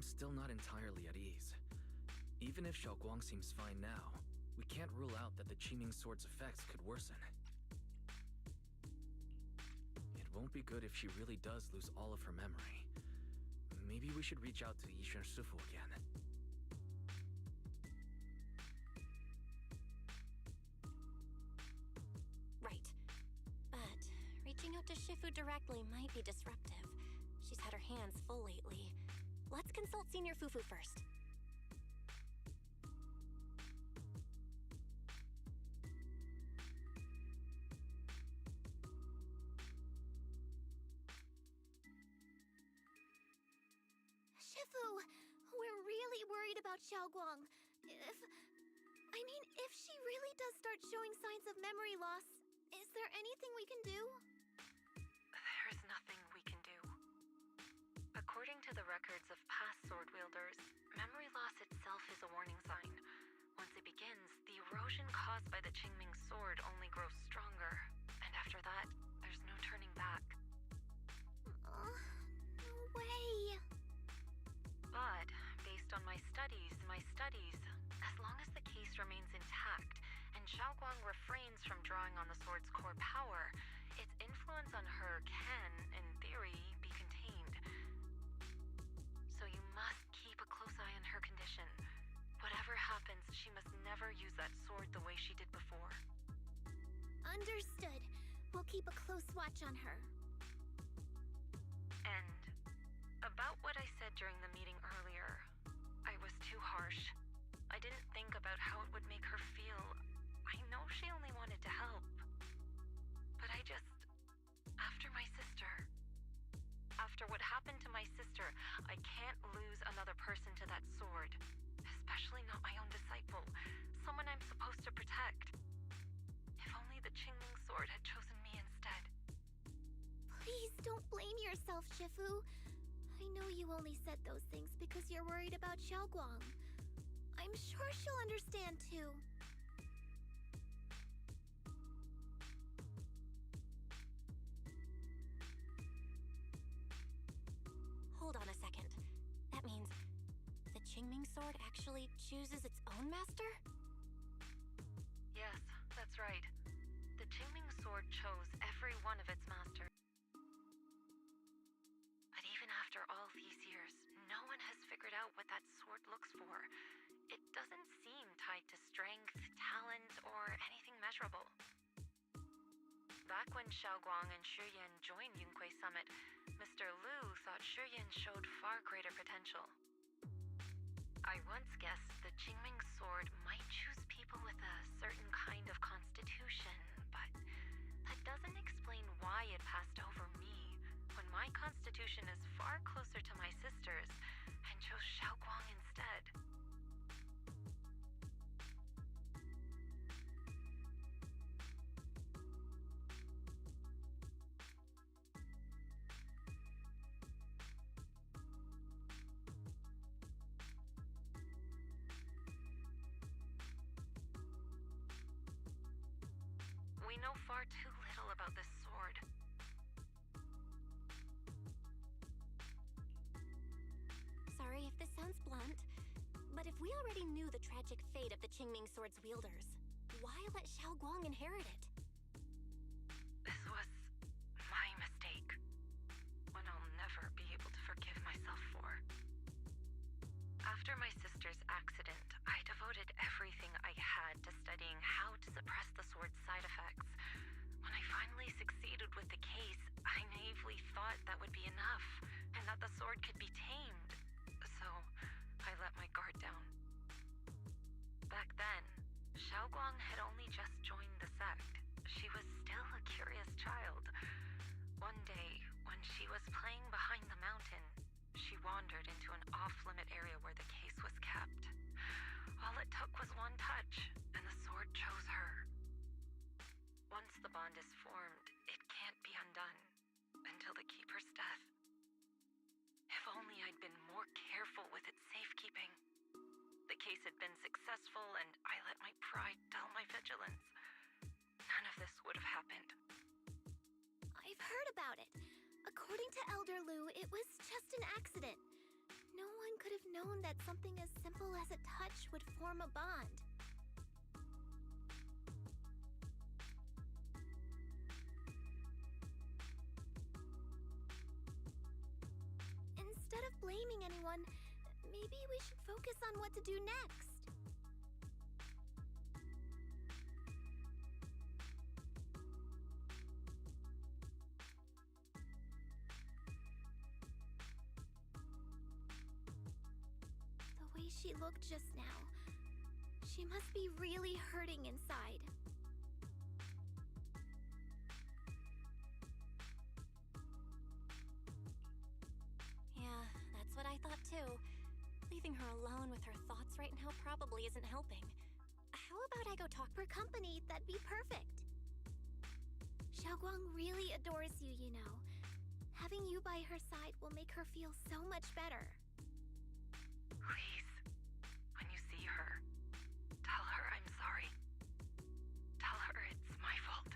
still not entirely at ease. Even if Xiaoguang seems fine now, we can't rule out that the Qingming Sword's effects could worsen. It won't be good if she really does lose all of her memory. Maybe we should reach out to Yixuan Shifu again. Right. But reaching out to Shifu directly might be disruptive. She's had her hands full lately. Let's consult Senior Fufu first. Shifu, we're really worried about Xiaoguang. If she really does start showing signs of memory loss, is there anything we can do? There's nothing we can do. According to the records of past sword wielders, memory loss itself is a warning sign. Once it begins, the erosion caused by the Qingming Sword only grows stronger. And after that, there's no turning back. No way! But, based on my studies, as long as the case remains intact, and Xiaoguang refrains from drawing on the sword's core power, its influence on her can, in theory, be contained. So you must keep a close eye on her condition. Whatever happens, she must never use that sword the way she did before. Understood. We'll keep a close watch on her. And about what I said during the meeting earlier, I was too harsh. I didn't think about how it would make her feel. I know she only wanted to help. But after my sister, after what happened to my sister, I can't lose another person to that sword. Especially not my own disciple, someone I'm supposed to protect. If only the Qingming Sword had chosen me instead. Please don't blame yourself, Shifu. I know you only said those things because you're worried about Xiaoguang. I'm sure she'll understand too. Hold on a second. That means the Qingming Sword actually chooses its own master? Yes, that's right. The Qingming Sword chose every one of its masters. But even after all these years, no one has figured out what that sword looks for. It doesn't seem tied to strength, talent, or anything measurable. Back when Xiaoguang and Shiyan joined Yunque Summit, Mr. Liu thought Shiyan showed far greater potential. I once guessed the Qingming Sword might choose people with a certain kind of constitution, but that doesn't explain why it passed over me, when my constitution is far closer to my sister's, and chose Xiaoguang instead. We know far too little about this sword. Sorry if this sounds blunt, but if we already knew the tragic fate of the Qingming Sword's wielders, why let Xiaoguang inherit it? This was my mistake. One I'll never be able to forgive myself for. After my sister's accident, I devoted everything I had to studying how to suppress the sword's side effects. When I finally succeeded with the case, I naively thought that would be enough, and that the sword could be tamed. So, I let my guard down. Back then, Xiaoguang had only just joined the sect. She was still a curious child. One day, when she was playing behind the mountain, she wandered into an off-limit area where the case was kept. All it took was one touch, and the sword chose her. Once the bond is formed, it can't be undone until the keeper's death. If only I'd been more careful with its safekeeping. The case had been successful, and I let my pride dull my vigilance. None of this would have happened. I've heard about it. According to Elder Liu, it was just an accident. No one could have known that something as simple as a touch would form a bond. Instead of blaming anyone, maybe we should focus on what to do next. The way she looked just now, she must be really hurting inside. Yeah, that's what I thought too. Leaving her alone with her thoughts right now probably isn't helping. How about I go talk For company, that'd be perfect. Xiaoguang really adores you, you know. Having you by her side will make her feel so much better. Please, when you see her, tell her I'm sorry. Tell her it's my fault.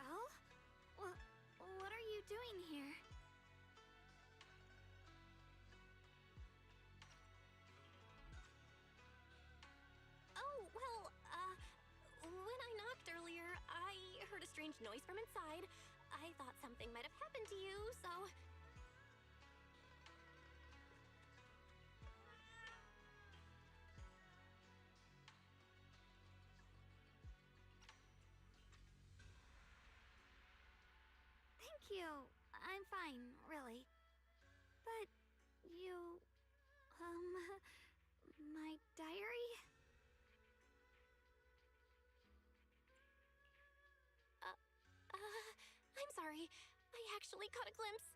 Well, what are you doing here? Oh, well, when I knocked earlier, I heard a strange noise from inside. I thought something might have happened to you, so... Thank you. I'm fine, really. But you... my diary? I'm sorry. I actually caught a glimpse.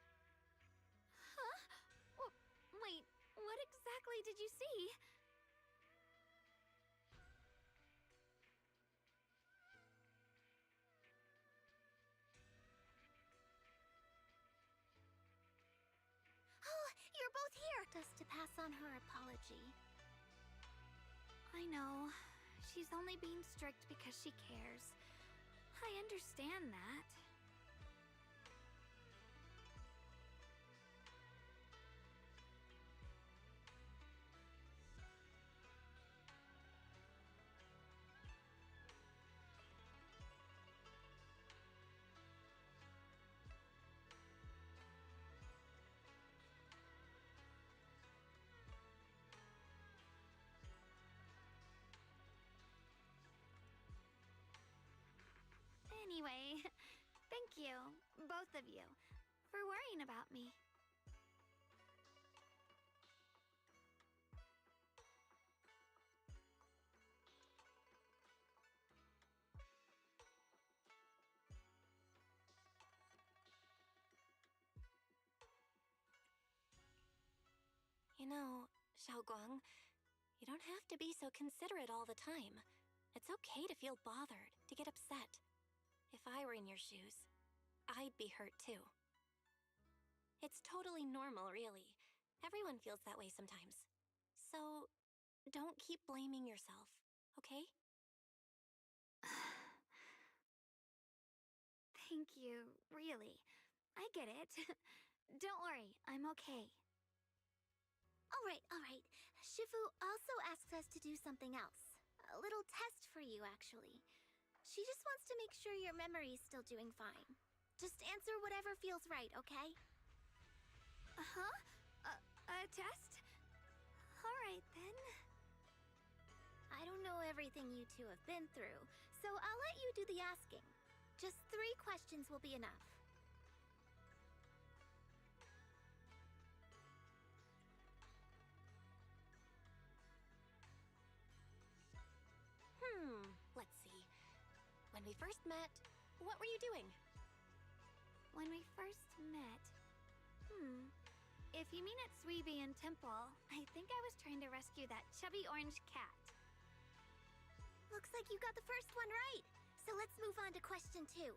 Huh? Wait, what exactly did you see? Oh, you're both here! Just to pass on her apology. I know. She's only being strict because she cares. I understand that. Anyway, thank you, both of you, for worrying about me. You know, Xiaoguang, you don't have to be so considerate all the time. It's okay to feel bothered, to get upset. If I were in your shoes, I'd be hurt too. It's totally normal, really. Everyone feels that way sometimes. So, don't keep blaming yourself, okay? Thank you, really. I get it. Don't worry, I'm okay. Alright. Shifu also asks us to do something else. A little test for you, actually. She just wants to make sure your memory's still doing fine. Just answer whatever feels right, okay? Uh-huh? A test? Alright, then. I don't know everything you two have been through, so I'll let you do the asking. Just 3 questions will be enough. Let's see. When we first met, what were you doing? When we first met... If you mean at Suibian Temple, I think I was trying to rescue that chubby orange cat. Looks like you got the first one right. So let's move on to question 2.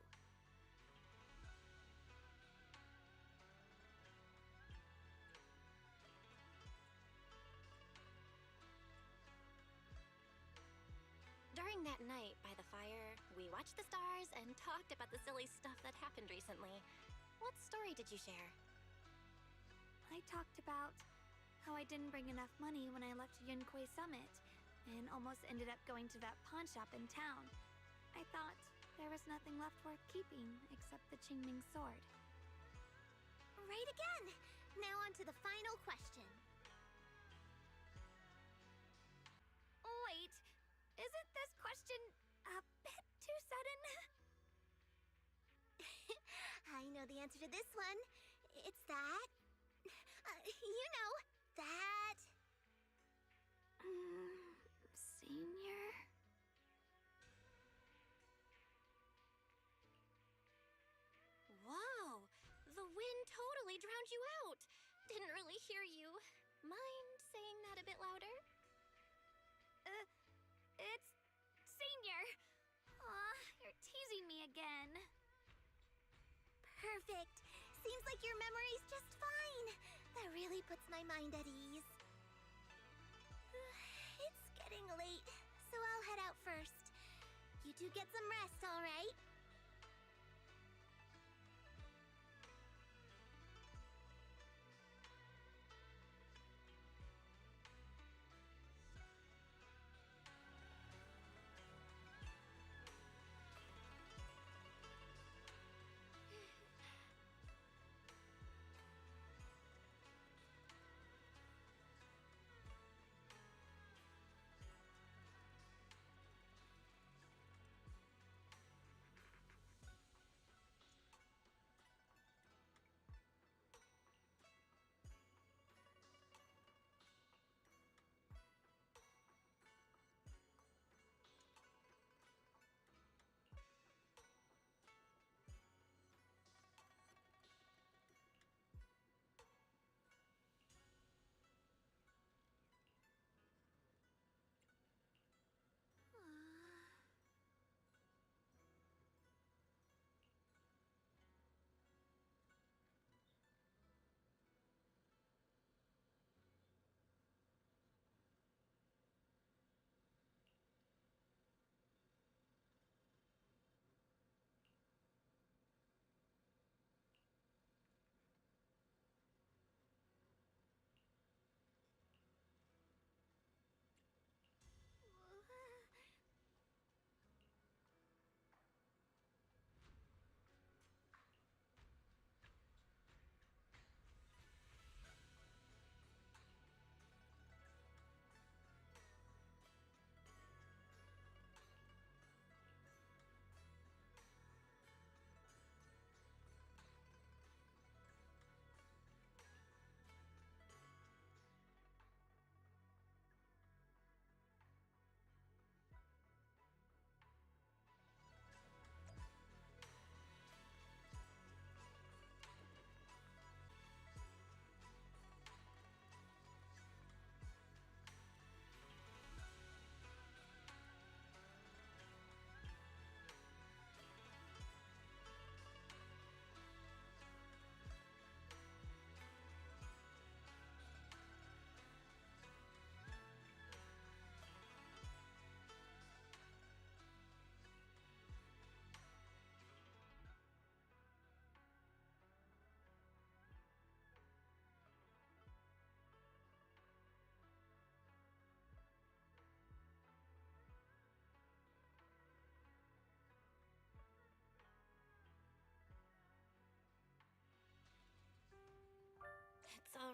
During that night by the fire, we watched the stars and talked about the silly stuff that happened recently. What story did you share? I talked about how I didn't bring enough money when I left Yunquei Summit, and almost ended up going to that pawn shop in town. I thought there was nothing left worth keeping except the Qingming sword. Right again! Now on to the final question. Wait, isn't this question a bit too sudden? I know the answer to this one. It's that... you know, that... Senior? Whoa! The wind totally drowned you out! Didn't really hear you. Mind saying that a bit louder? It's... Senior! Aw, you're teasing me again. Perfect. Seems like your memory's just fine. That really puts my mind at ease. It's getting late, so I'll head out first. You two get some rest, all right?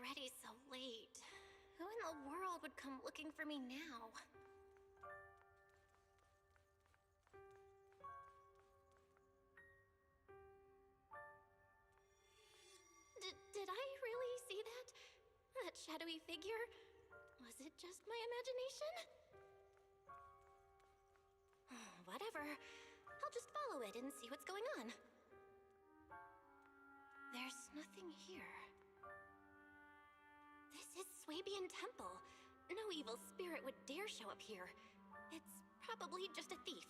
already so late. Who in the world would come looking for me now? Did I really see that? That shadowy figure? Was it just my imagination? Whatever. I'll just follow it and see what's going on. There's nothing here. This is Swabian Temple. No evil spirit would dare show up here. It's probably just a thief.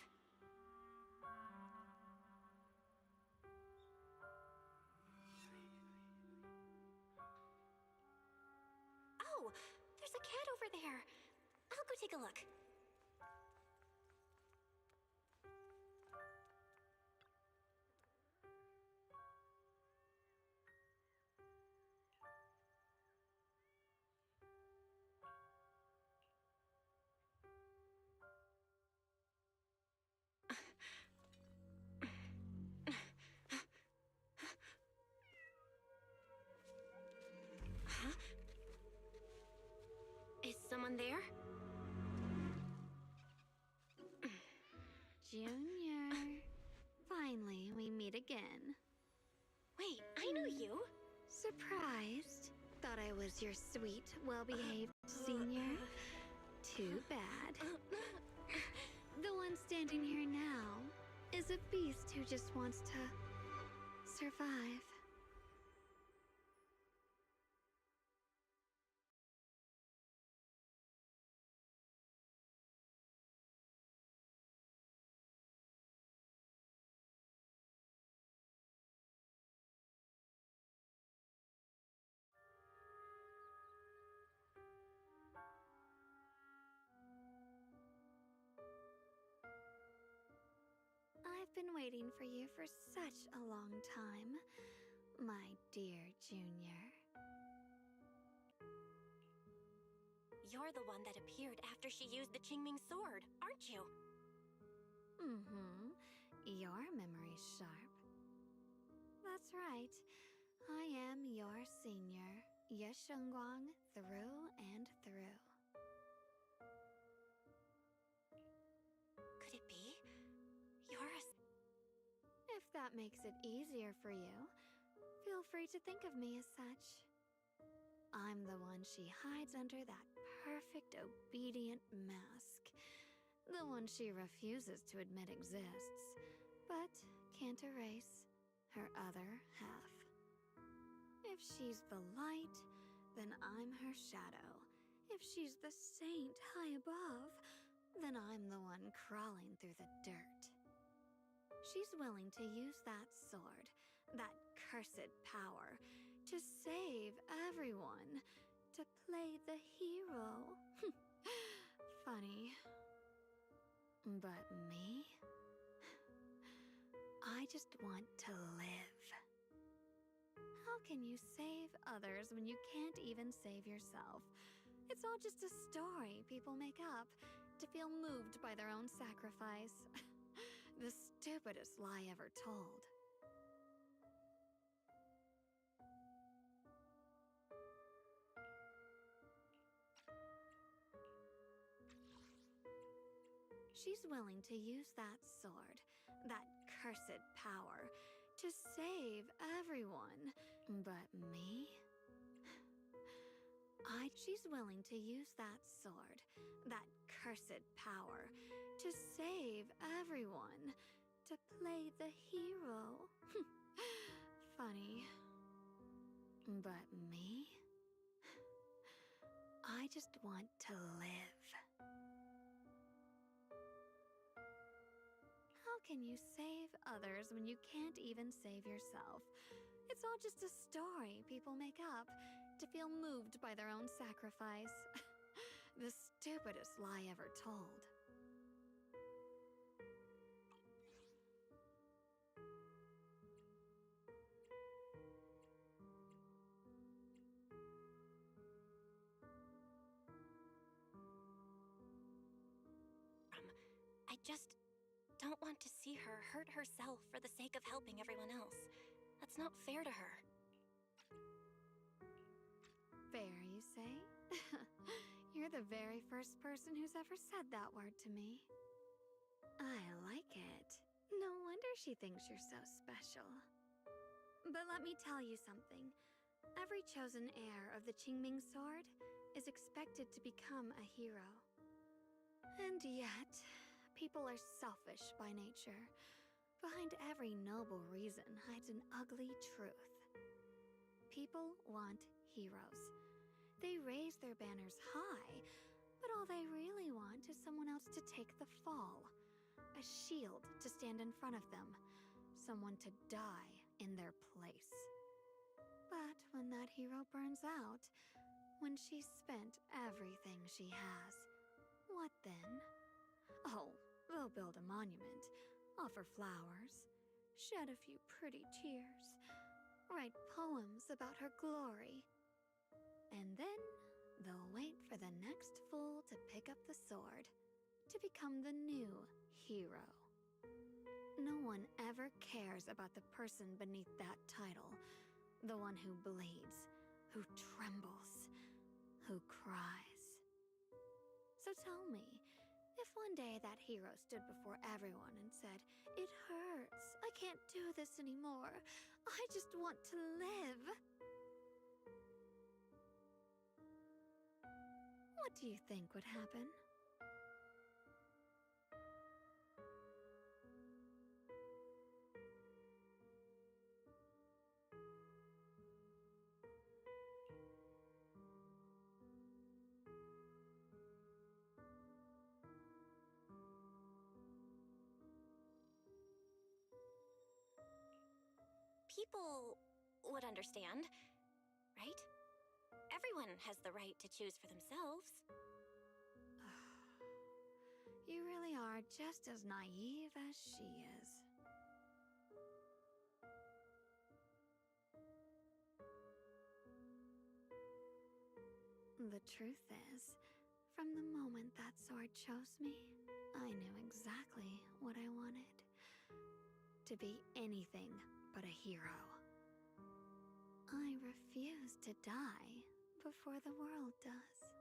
Oh, there's a cat over there. I'll go take a look. Huh? Is someone there? Junior. Finally, we meet again. Wait, I know you. Surprised? Thought I was your sweet, well-behaved senior? Too bad. The one standing here now is a beast who just wants to survive. I've been waiting for you for such a long time, my dear Junior. You're the one that appeared after she used the Qingming sword, aren't you? Mm-hmm. Your memory's sharp. That's right. I am your senior, Yeshengguang, through and through. Could it be? You're a... If that makes it easier for you, feel free to think of me as such. I'm the one she hides under that perfect obedient mask. The one she refuses to admit exists, but can't erase her other half. If she's the light, then I'm her shadow. If she's the saint high above, then I'm the one crawling through the dirt. She's willing to use that sword, that cursed power, to save everyone, to play the hero. Funny. But me? I just want to live. How can you save others when you can't even save yourself? It's all just a story people make up to feel moved by their own sacrifice. The stupidest lie ever told. She's willing to use that sword, that cursed power, to save everyone. But me? She's willing to use that sword, that cursed power, to save everyone, to play the hero. Funny. But me? I just want to live. How can you save others when you can't even save yourself? It's all just a story people make up to feel moved by their own sacrifice. The stupidest lie ever told. I just don't want to see her hurt herself for the sake of helping everyone else. That's not fair to her. say? You're the very first person who's ever said that word to me. I like it. No wonder she thinks you're so special. But let me tell you something. Every chosen heir of the Qingming sword is expected to become a hero. And yet, people are selfish by nature. Behind every noble reason hides an ugly truth. People want heroes. They raise their banners high, but all they really want is someone else to take the fall. A shield to stand in front of them. Someone to die in their place. But when that hero burns out, when she's spent everything she has, what then? Oh, they'll build a monument, offer flowers, shed a few pretty tears, write poems about her glory. And then they'll wait for the next fool to pick up the sword, to become the new hero. No one ever cares about the person beneath that title, the one who bleeds, who trembles, who cries. So tell me, if one day that hero stood before everyone and said, "It hurts, I can't do this anymore, I just want to live," what do you think would happen? People would understand, right? Everyone has the right to choose for themselves. You really are just as naive as she is. The truth is, from the moment that sword chose me, I knew exactly what I wanted. To be anything but a hero. I refuse to die before the world does.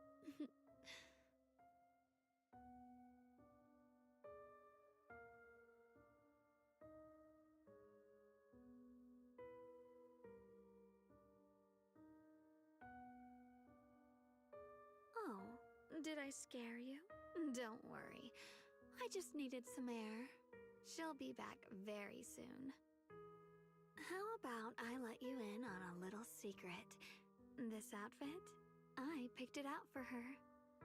Oh, did I scare you? Don't worry. I just needed some air. She'll be back very soon. How about I let you in on a little secret? This outfit? I picked it out for her.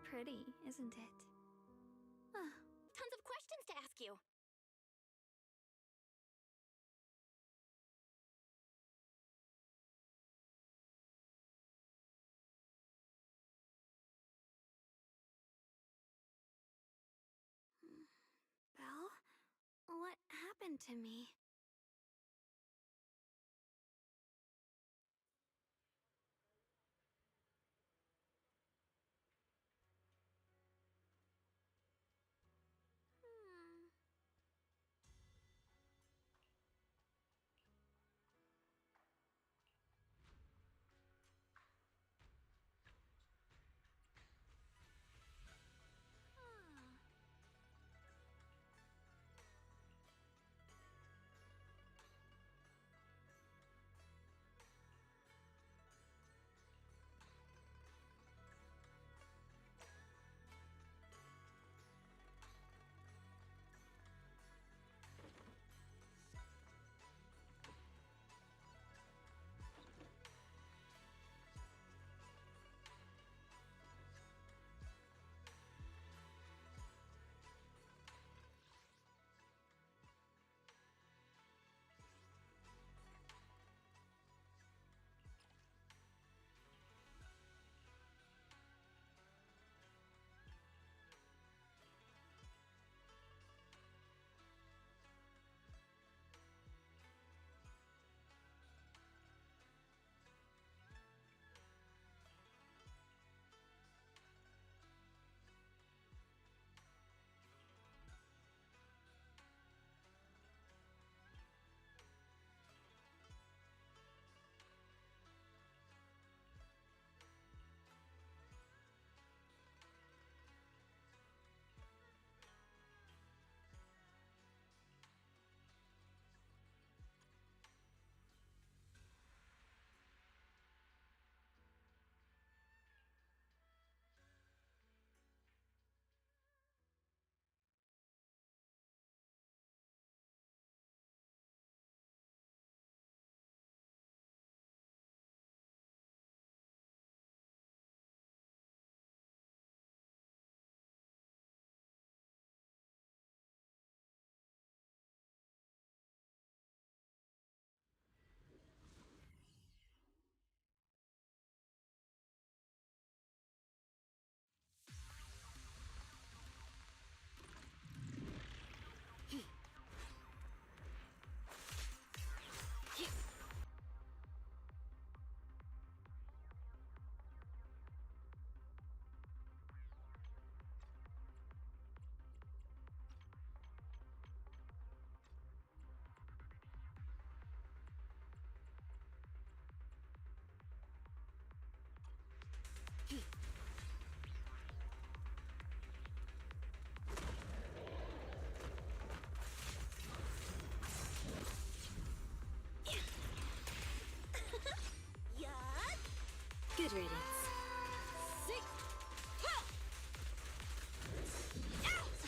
Pretty, isn't it? Tons of questions to ask you. Belle? What happened to me? Good riddance.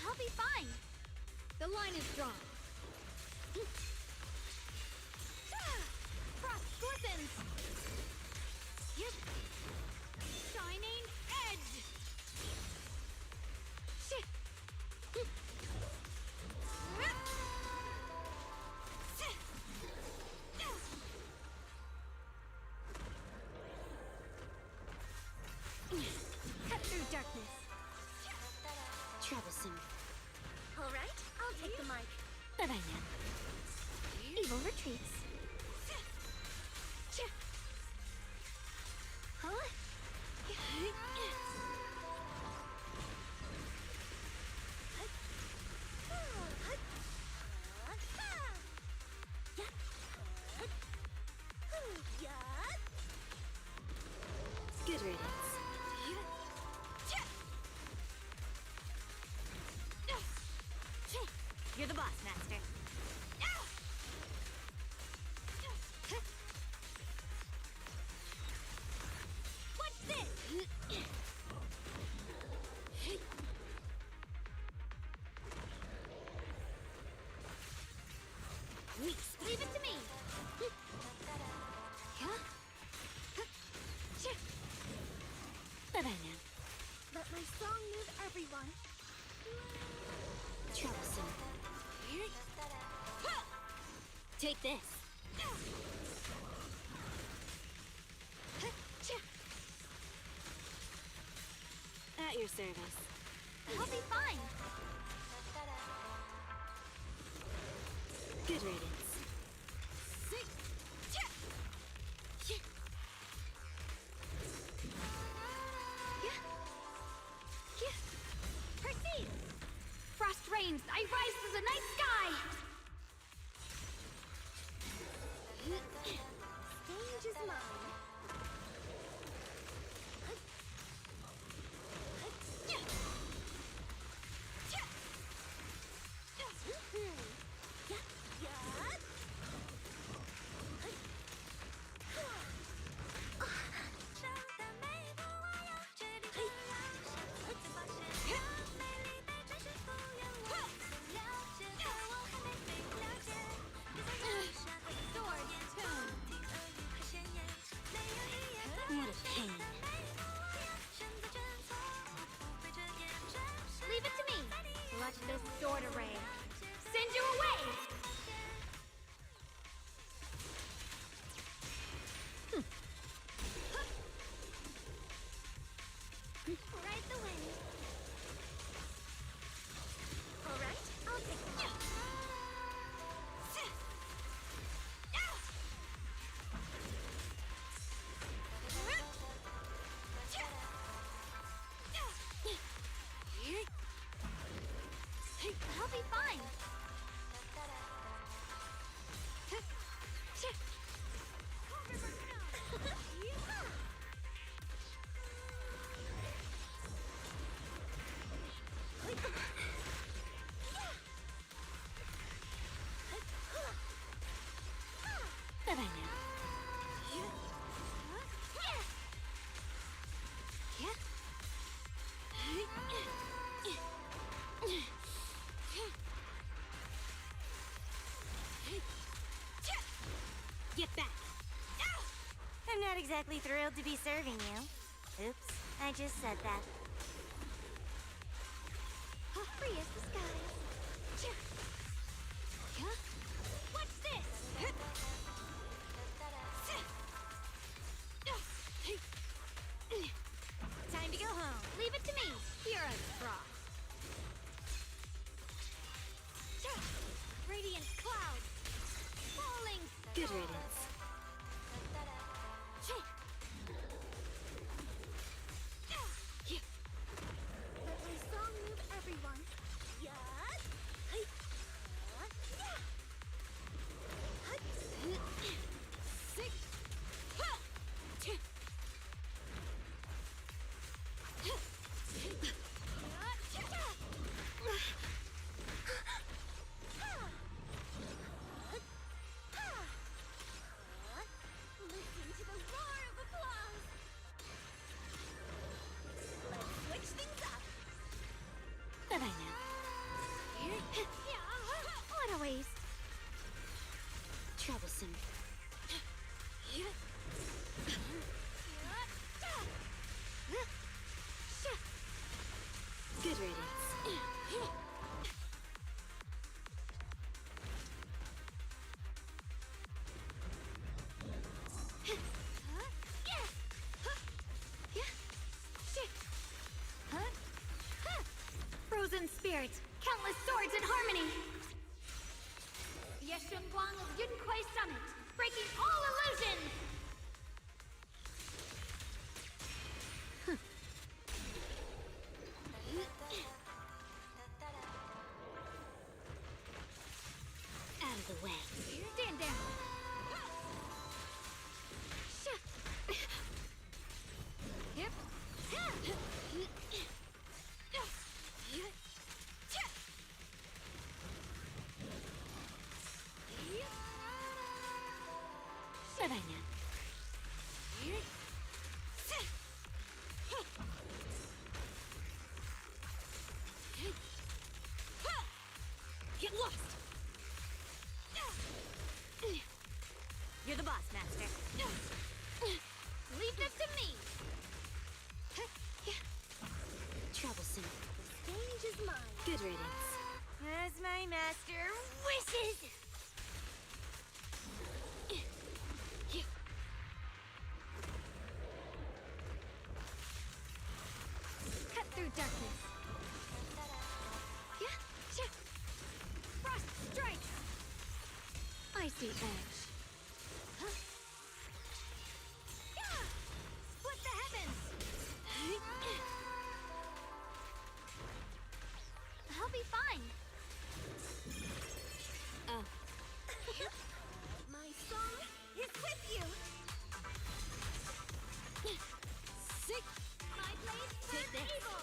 I'll be fine. The line is drawn. Frost glistens. Yep. Shining edge. Shit. Cut through darkness. Troublesome. All right, I'll take the mic. Bye-bye now. Evil retreats. Huh? Good riddance. You're the boss, Master. What's this? Leave it to me. Bye-bye now. Let my song move everyone. Troublesome. Take this. At your service. I'll be fine. Good riddance. Proceed! Frost reigns, I rise to the night sky! Stage is mine. What a pain. Leave it to me. Watch this sword array. Send you away! Ride the wind. All right, I'll take the mic. I'll be fine. Bye-bye now. Get back. I'm not exactly thrilled to be serving you. Oops, I just said that. Free as the skies. What's this? Time to go home. Leave it to me. Hero's Frost. Radiant clouds. Falling. Good riddance. Bye-bye now. What a waste. Troublesome. Good riddance. Frozen spirits, countless swords in harmony. Yeshunguang of Yunquai Summit, breaking all illusions. Out of the way. Stand down. Yep. Bye-bye now. Get lost. You're the boss, Master. Leave them to me. Troublesome. The stage is mine. Good riddance. As my master wishes. Cut through darkness. Frost strike. Icy edge. Split the heavens. I'll be fine. Oh. My song is with you. Sick. My blade Take burns this. evil.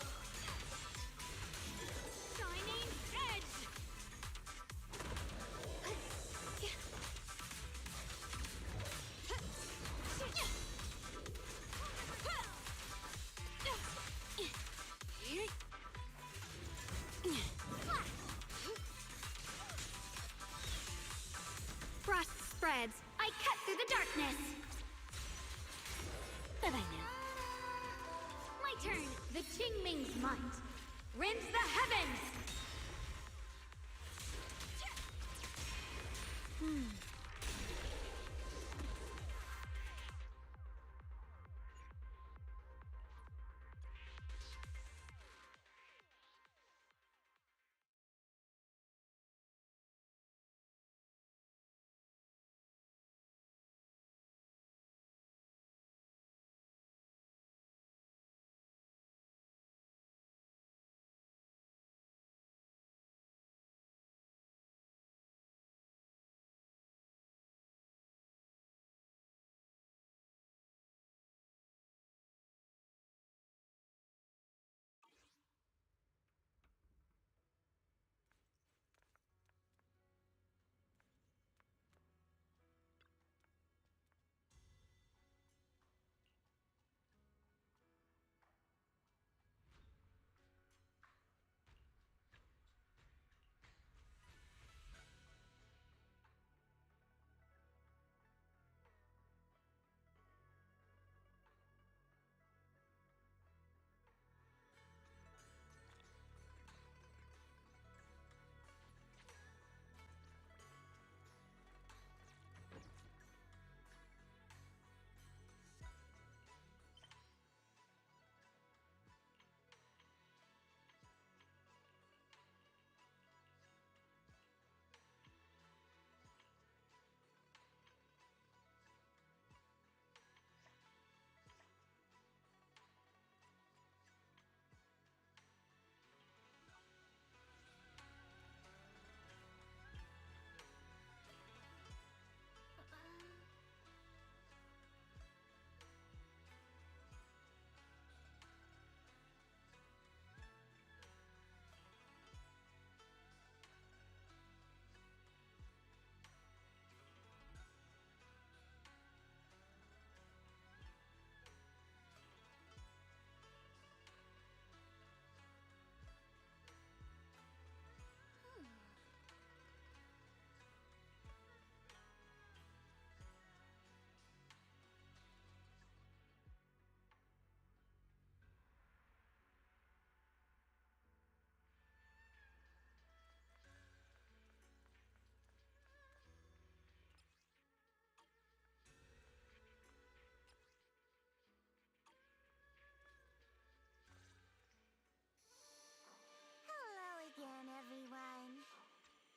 Shining edge. Frost spreads. I cut through the darkness. Bye-bye now. My turn. The Qingming's might. Rends the heavens.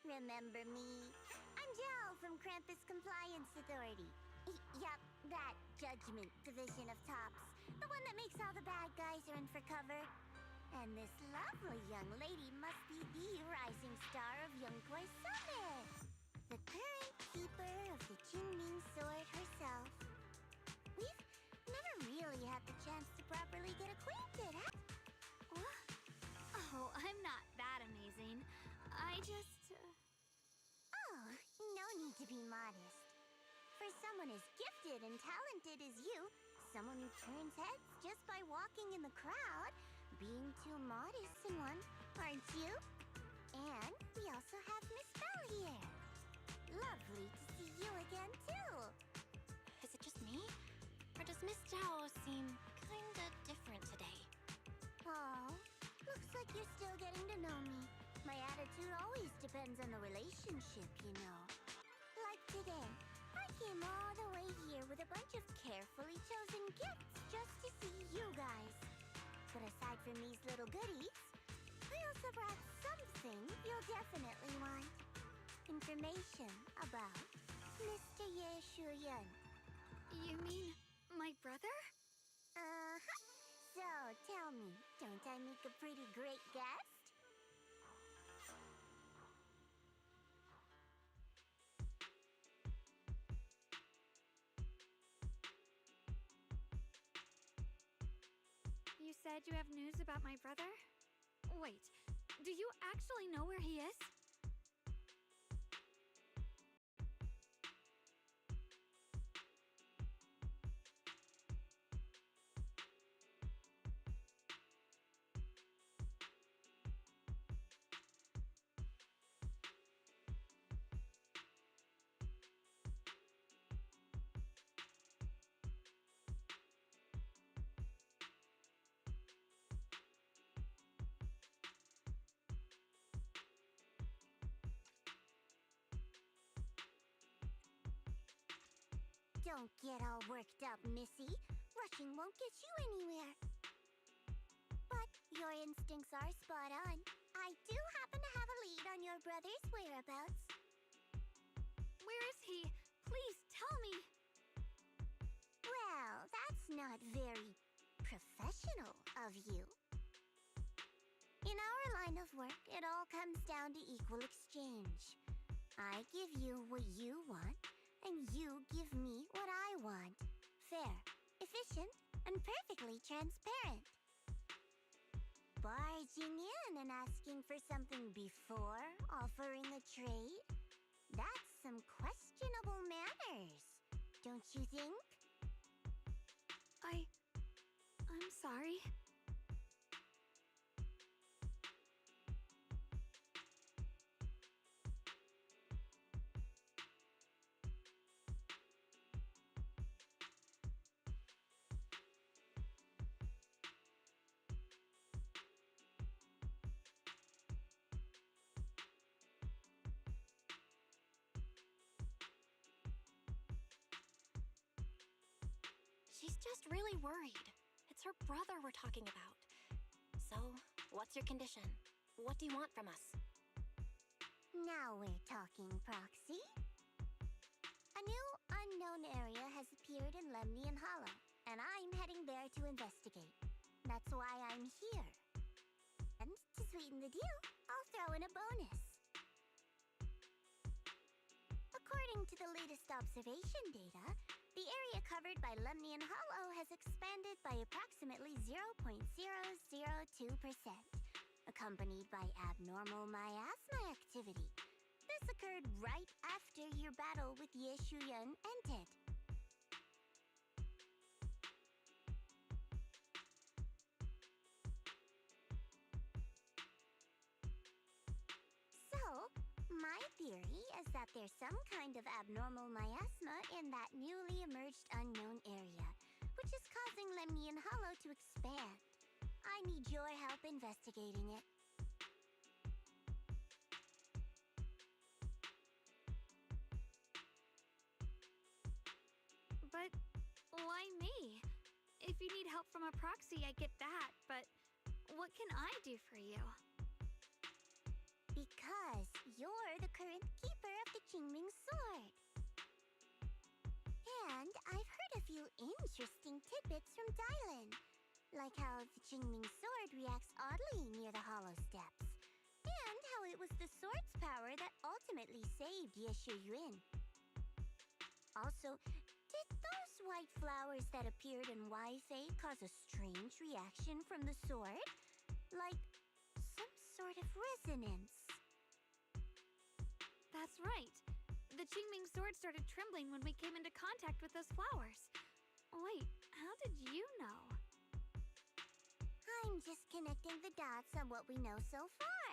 Remember me? I'm Jel from Krampus Compliance Authority. Yup, that Judgment Division of Tops. The one that makes all the bad guys run for cover. And this lovely young lady must be the rising star of Youngkoi Summit. The current keeper of the Qingming sword herself. We've never really had the chance to properly get acquainted, huh? What? Oh, I'm not that amazing. I just... Oh, no need to be modest. For someone as gifted and talented as you, someone who turns heads just by walking in the crowd, being too modest in one, aren't you? And we also have Miss Belle here. Lovely to see you again, too. Is it just me? Or does Miss Zhao seem kinda different today? Oh, looks like you're still getting to know me. My attitude always depends on the relationship, you know. Like today, I came all the way here with a bunch of carefully chosen gifts just to see you guys. But aside from these little goodies, I also brought something you'll definitely want. Information about Mr. Ye Shuyan. You mean my brother? Uh-huh. So, tell me, don't I make a pretty great guest? You said you have news about my brother? Wait, do you actually know where he is? Don't get all worked up, Missy. Rushing won't get you anywhere. But your instincts are spot on. I do happen to have a lead on your brother's whereabouts. Where is he? Please tell me. Well, that's not very professional of you. In our line of work, it all comes down to equal exchange. I give you what you want, and you give me what I want. Fair, efficient, and perfectly transparent. Barging in and asking for something before offering a trade? That's some questionable manners, don't you think? I'm sorry. She's just really worried. It's her brother we're talking about. So, what's your condition? What do you want from us? Now we're talking, Proxy. A new unknown area has appeared in Lemnian Hollow, and I'm heading there to investigate. That's why I'm here. And to sweeten the deal, I'll throw in a bonus. According to the latest observation data, the area covered by Lemnian Hollow has expanded by approximately 0.002%, accompanied by abnormal miasma activity. This occurred right after your battle with Ye Shuyan ended. So, my theory is that there's some kind of abnormal miasma in that newly emerged unknown area, which is causing Lemnian Hollow to expand. I need your help investigating it. But why me? If you need help from a proxy, I get that, but what can I do for you? Because you're the current keeper of the Qingming sword. And I've heard a few interesting tidbits from Dylan, like how the Qingming sword reacts oddly near the hollow steps, and how it was the sword's power that ultimately saved Yeshu Yun. Also, did those white flowers that appeared in Waifei cause a strange reaction from the sword? Like some sort of resonance? That's right. The Qingming sword started trembling when we came into contact with those flowers. Wait, how did you know? I'm just connecting the dots on what we know so far.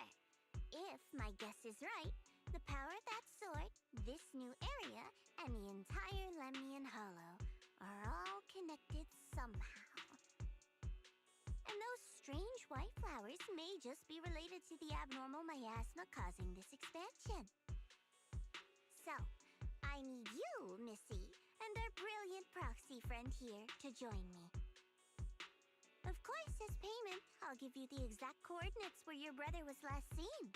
If my guess is right, the power of that sword, this new area, and the entire Lemnian Hollow are all connected somehow. And those strange white flowers may just be related to the abnormal miasma causing this expansion. So, I need you, Missy, and our brilliant proxy friend here to join me. Of course, as payment, I'll give you the exact coordinates where your brother was last seen.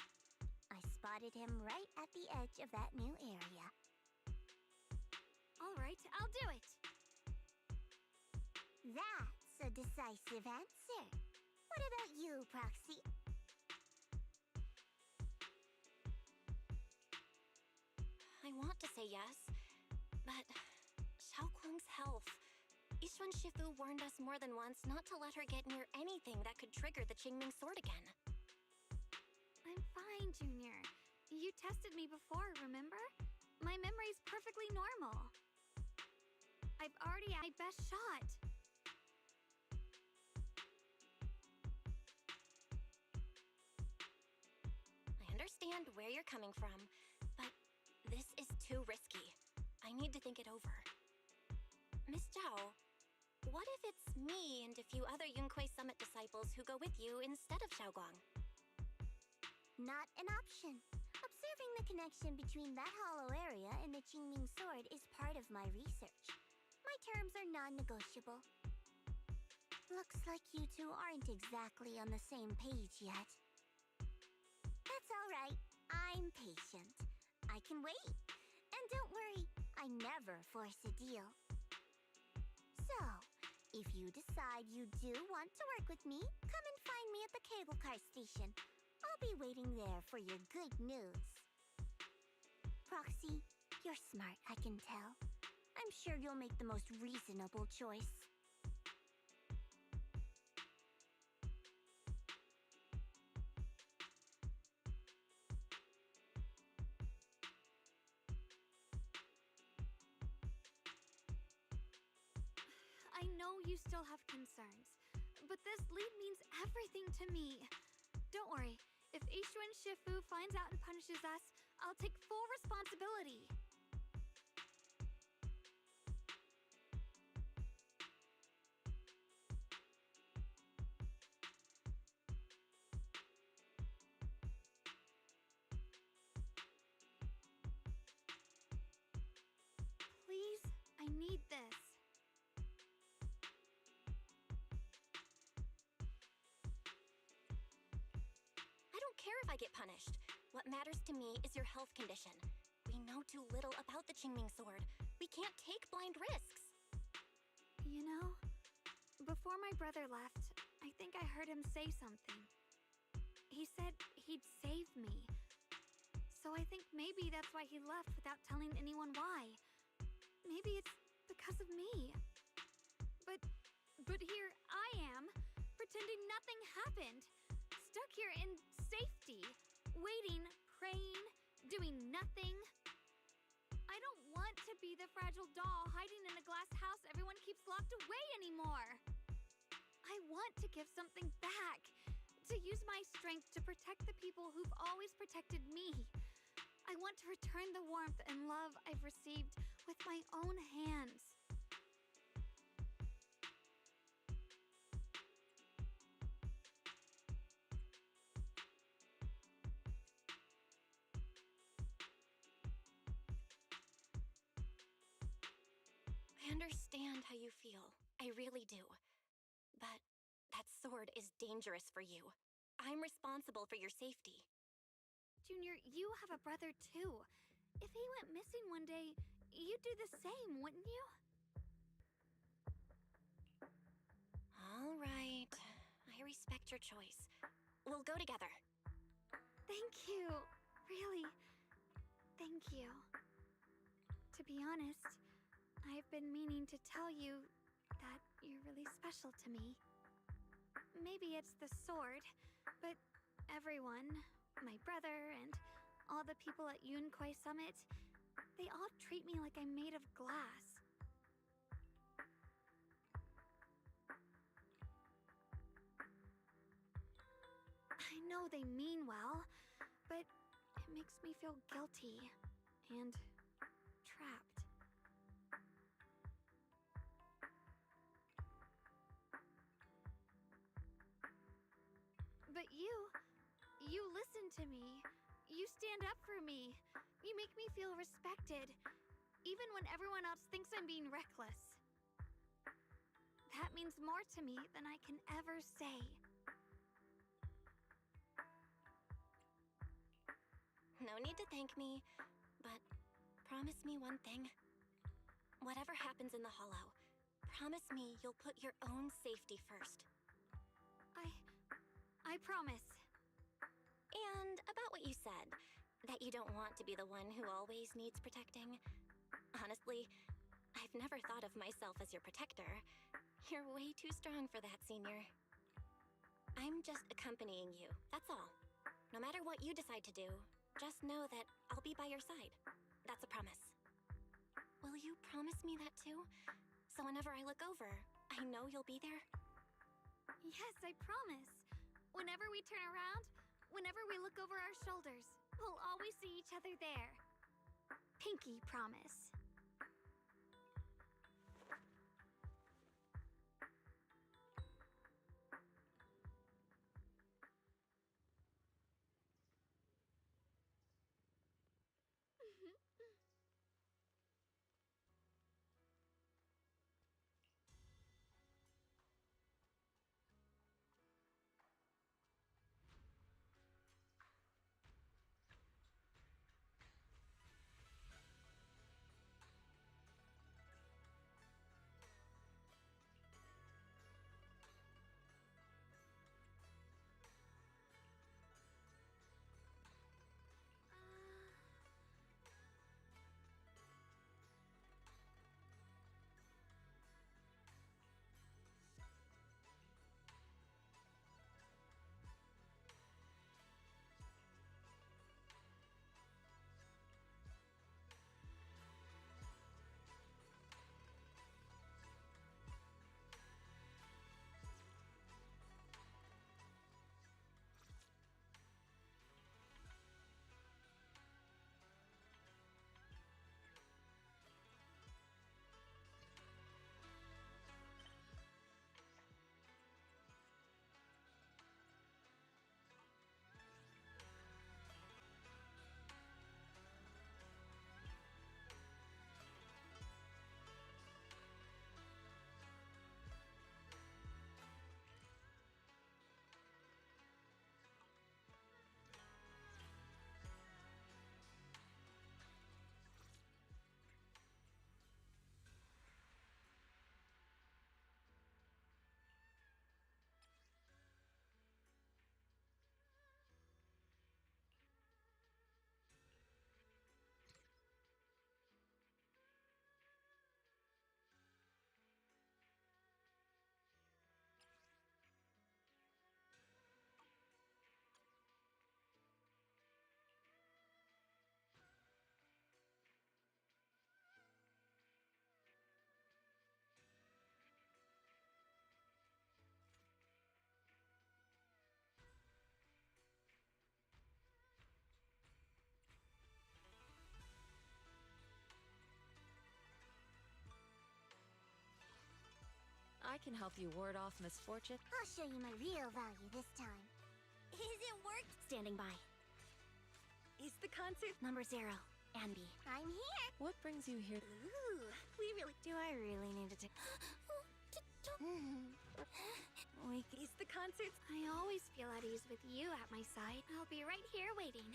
I spotted him right at the edge of that new area. All right, I'll do it. That's a decisive answer. What about you, Proxy? I want to say yes, but Xiaoguang's health. Yixuan Shifu warned us more than once not to let her get near anything that could trigger the Qingming sword again. I'm fine, Junior. You tested me before, remember? My memory's perfectly normal. I've already had my best shot. I understand where you're coming from, but this is too risky. I need to think it over. Miss Zhao, what if it's me and a few other Yunkuei Summit disciples who go with you instead of Xiaoguang? Not an option. Observing the connection between that hollow area and the Qingming sword is part of my research. My terms are non-negotiable. Looks like you two aren't exactly on the same page yet. That's all right. I'm patient. I can wait. And don't worry, I never force a deal. So, if you decide you do want to work with me, come and find me at the cable car station. I'll be waiting there for your good news. Proxy, you're smart, I can tell. I'm sure you'll make the most reasonable choice. I know you still have concerns, but this lead means everything to me. Don't worry, if Yixuan Shifu finds out and punishes us, I'll take full responsibility. Please, I need this. I don't care if I get punished. What matters to me is your health condition. We know too little about the Qingming sword. We can't take blind risks. You know, before my brother left, I think I heard him say something. He said he'd save me. So I think maybe that's why he left without telling anyone why. Maybe it's because of me. But here I am, pretending nothing happened. Stuck here in safety, waiting, praying, doing nothing. I don't want to be the fragile doll hiding in a glass house everyone keeps locked away anymore. I want to give something back, to use my strength to protect the people who've always protected me. I want to return the warmth and love I've received with my own hands. I understand how you feel. I really do. But that sword is dangerous for you. I'm responsible for your safety. Junior, you have a brother too. If he went missing one day, you'd do the same, wouldn't you? All right. I respect your choice. We'll go together. Thank you. Really. Thank you. To be honest, I've been meaning to tell you that you're really special to me. Maybe it's the sword, but everyone, my brother and all the people at Yunquai Summit, they all treat me like I'm made of glass. I know they mean well, but it makes me feel guilty and trapped. But you listen to me. You stand up for me. You make me feel respected, even when everyone else thinks I'm being reckless. That means more to me than I can ever say. No need to thank me, but promise me one thing. Whatever happens in the Hollow, promise me you'll put your own safety first. I promise. And about what you said, that you don't want to be the one who always needs protecting. Honestly, I've never thought of myself as your protector. You're way too strong for that, Senior. I'm just accompanying you, that's all. No matter what you decide to do, just know that I'll be by your side. That's a promise. Will you promise me that too? So whenever I look over, I know you'll be there? Yes, I promise. Whenever we turn around, whenever we look over our shoulders, we'll always see each other there. Pinky promise. I can help you ward off misfortune. I'll show you my real value this time. Is it work? Standing by. Is the concert? Number 0, Anby. I'm here. What brings you here? Ooh, do I really need to take... Is the concert? I always feel at ease with you at my side. I'll be right here waiting.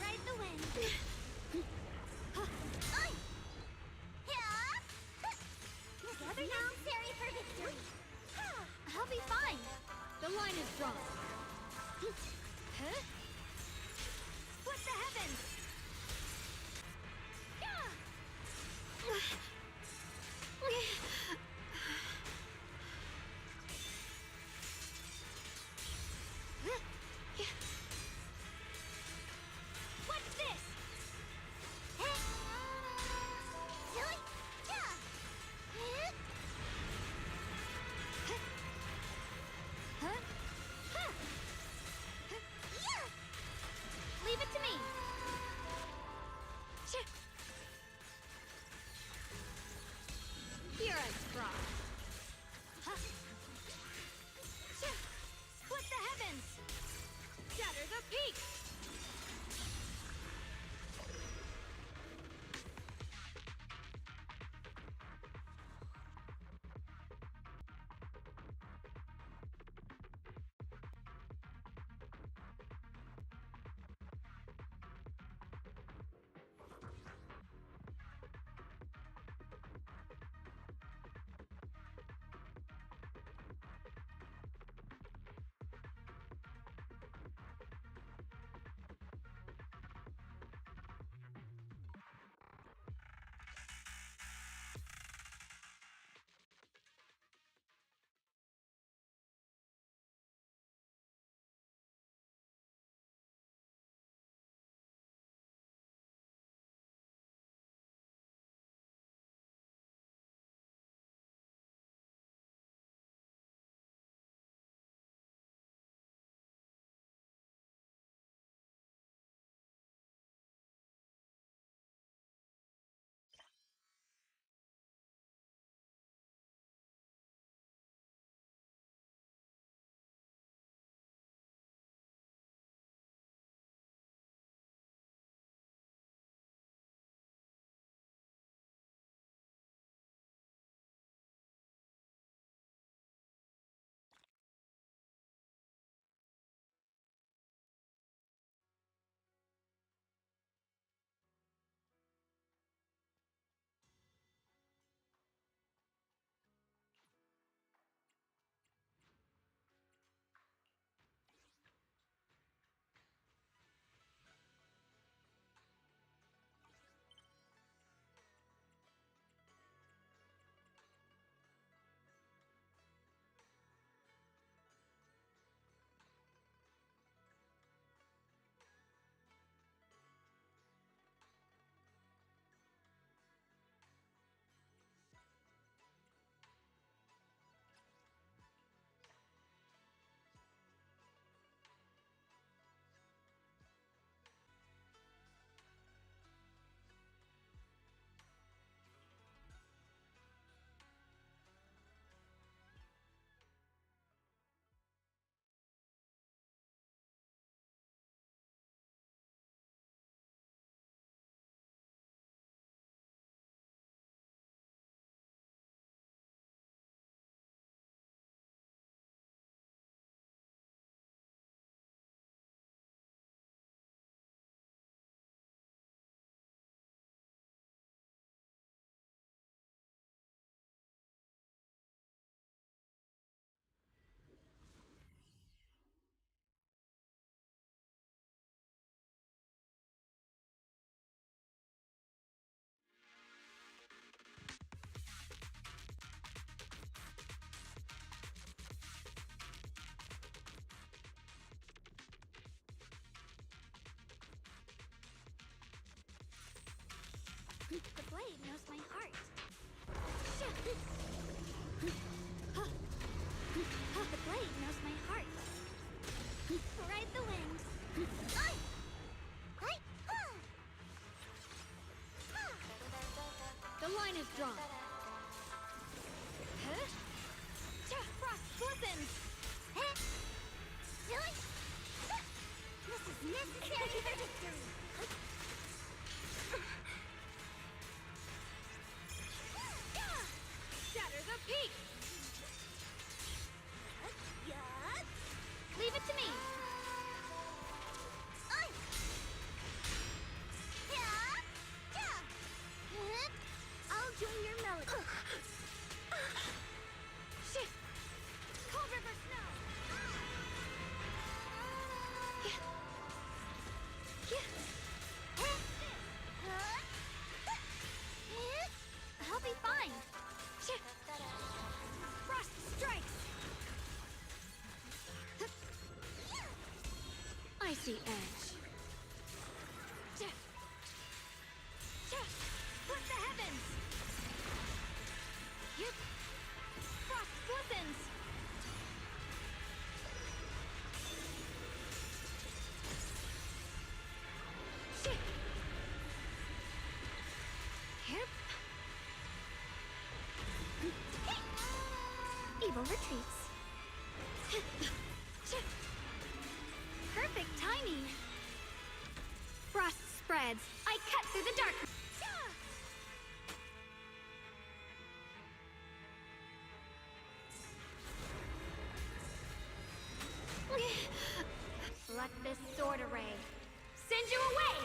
Ride the wind. Together necessary for victory. I'll be fine. The line is drawn. Huh? Split the heavens! What's this? Huh? Leave it to me. You're a fraud. Split the heavens. Shatter the peak. The blade knows my heart. The blade knows my heart. Ride the wind. The line is drawn. Huh? Frost glistens. This is necessary for victory. Shatter the peak. Icy edge. Split the heavens! Yep. Frost glistens! Shit! Yep. Evil retreats. Perfect timing! Frost spreads. I cut through the dark. Let this sword array send you away!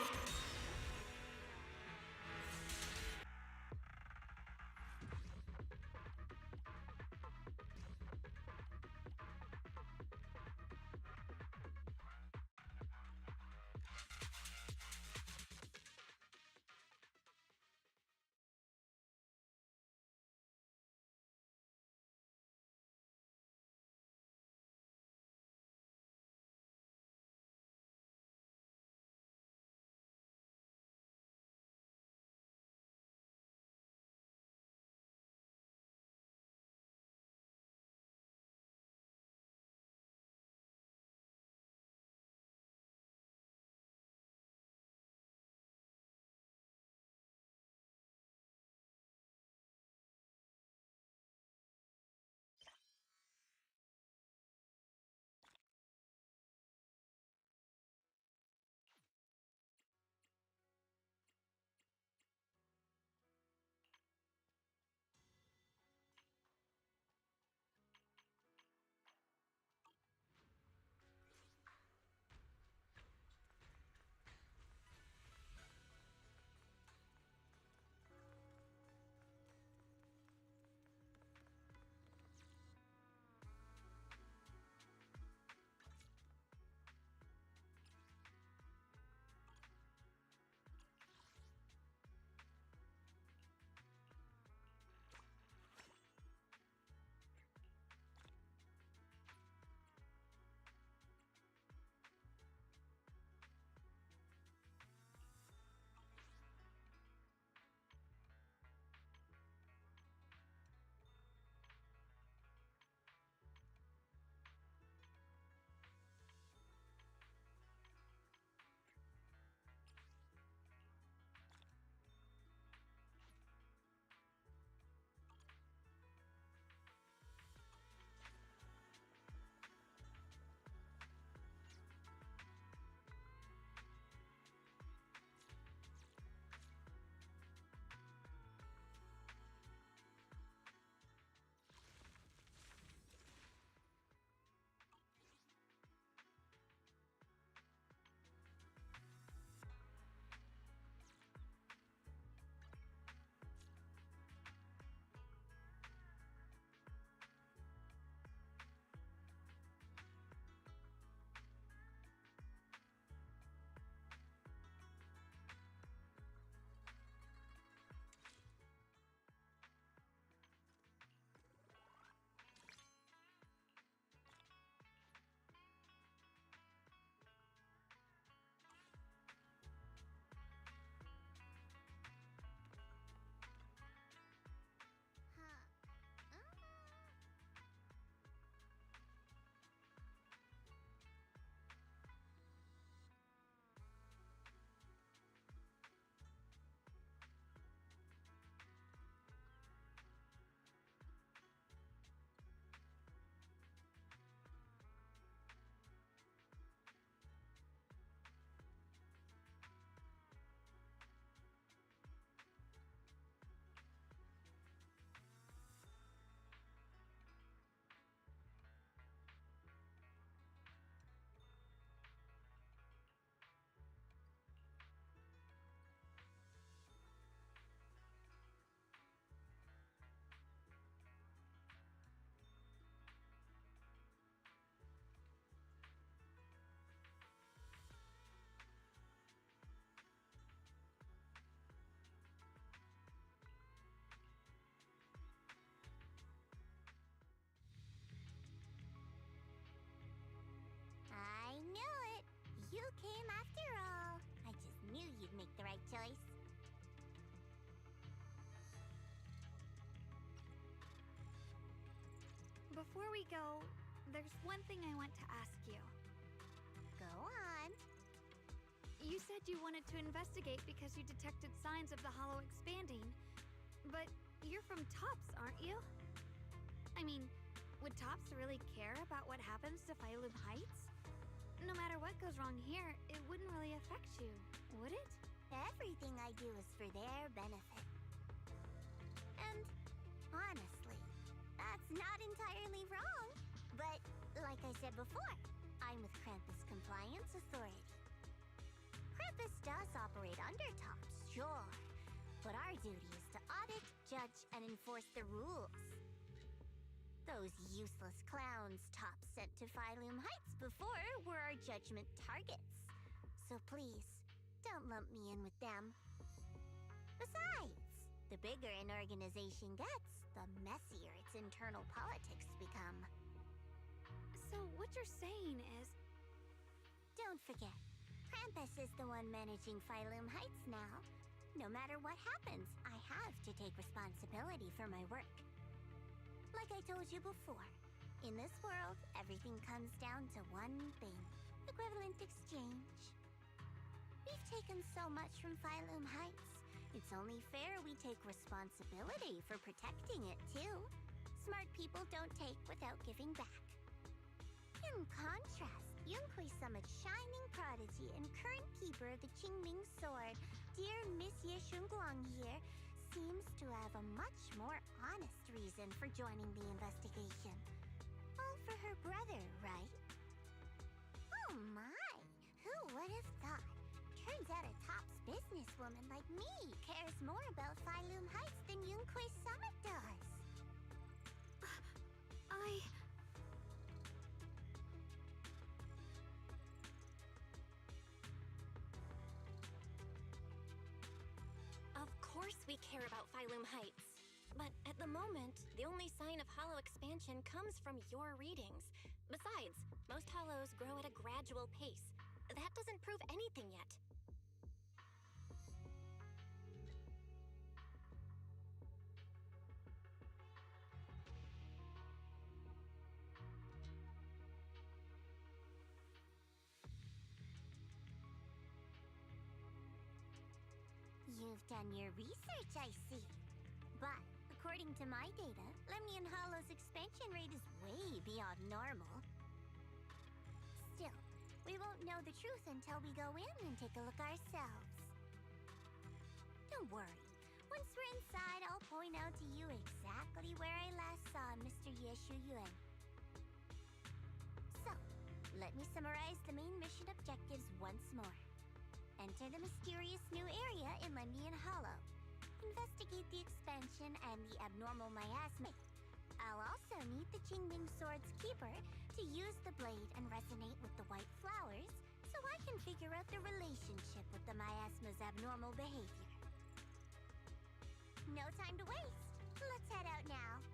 before we go, there's one thing I want to ask you. Go on. You said you wanted to investigate because you detected signs of the hollow expanding, but you're from Tops, aren't you? I mean, would Tops really care about what happens to Phylum Heights? No matter what goes wrong here, it wouldn't really affect you, would it? Everything I do is for their benefit. And honestly, that's not entirely wrong. But like I said before, I'm with Krampus Compliance Authority. Krampus does operate under Tops, sure, but our duty is to audit, judge, and enforce the rules. Those useless clowns Tops sent to Phylum Heights before were our judgment targets. So please, don't lump me in with them. Besides, the bigger an organization gets, the messier its internal politics become. So what you're saying is... Don't forget, Krampus is the one managing Phylum Heights now. No matter what happens, I have to take responsibility for my work. Like I told you before, in this world, everything comes down to one thing: equivalent exchange. We've taken so much from Phylum Heights. It's only fair we take responsibility for protecting it, too. Smart people don't take without giving back. In contrast, Yunhui Summit's shining prodigy and current keeper of the Qingming Sword, dear Miss Ye Shunguang here, seems to have a much more honest reason for joining the investigation. All for her brother, right? Oh my! Who would have thought? Turns out a Tops businesswoman like me cares more about Phylum Heights than Yunhui Summit does. Of course we care about Phylum Heights. But at the moment, the only sign of hollow expansion comes from your readings. Besides, most hollows grow at a gradual pace. That doesn't prove anything yet. You've done your research, I see. But, according to my data, Lemnian Hollow's expansion rate is way beyond normal. Still, we won't know the truth until we go in and take a look ourselves. Don't worry. Once we're inside, I'll point out to you exactly where I last saw Mr. Ye Shuyuan. So, let me summarize the main mission objectives once more. Enter the mysterious new area in Lemnian Hollow. Investigate the expansion and the abnormal miasma. I'll also need the Qingming Sword's keeper to use the blade and resonate with the white flowers so I can figure out the relationship with the miasma's abnormal behavior. No time to waste. Let's head out now.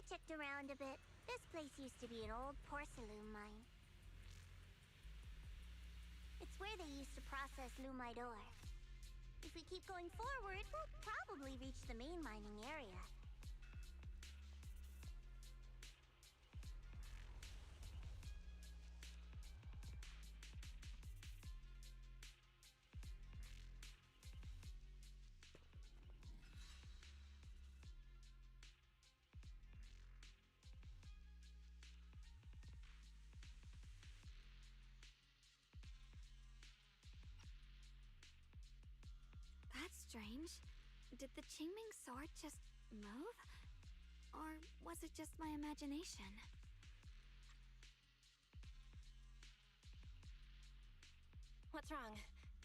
checked around a bit. This place used to be an old porcelain mine. It's where they used to process lumite ore. If we keep going forward, we'll probably reach the main mining area. That's strange. Did the Qingming sword just move? Or was it just my imagination? What's wrong?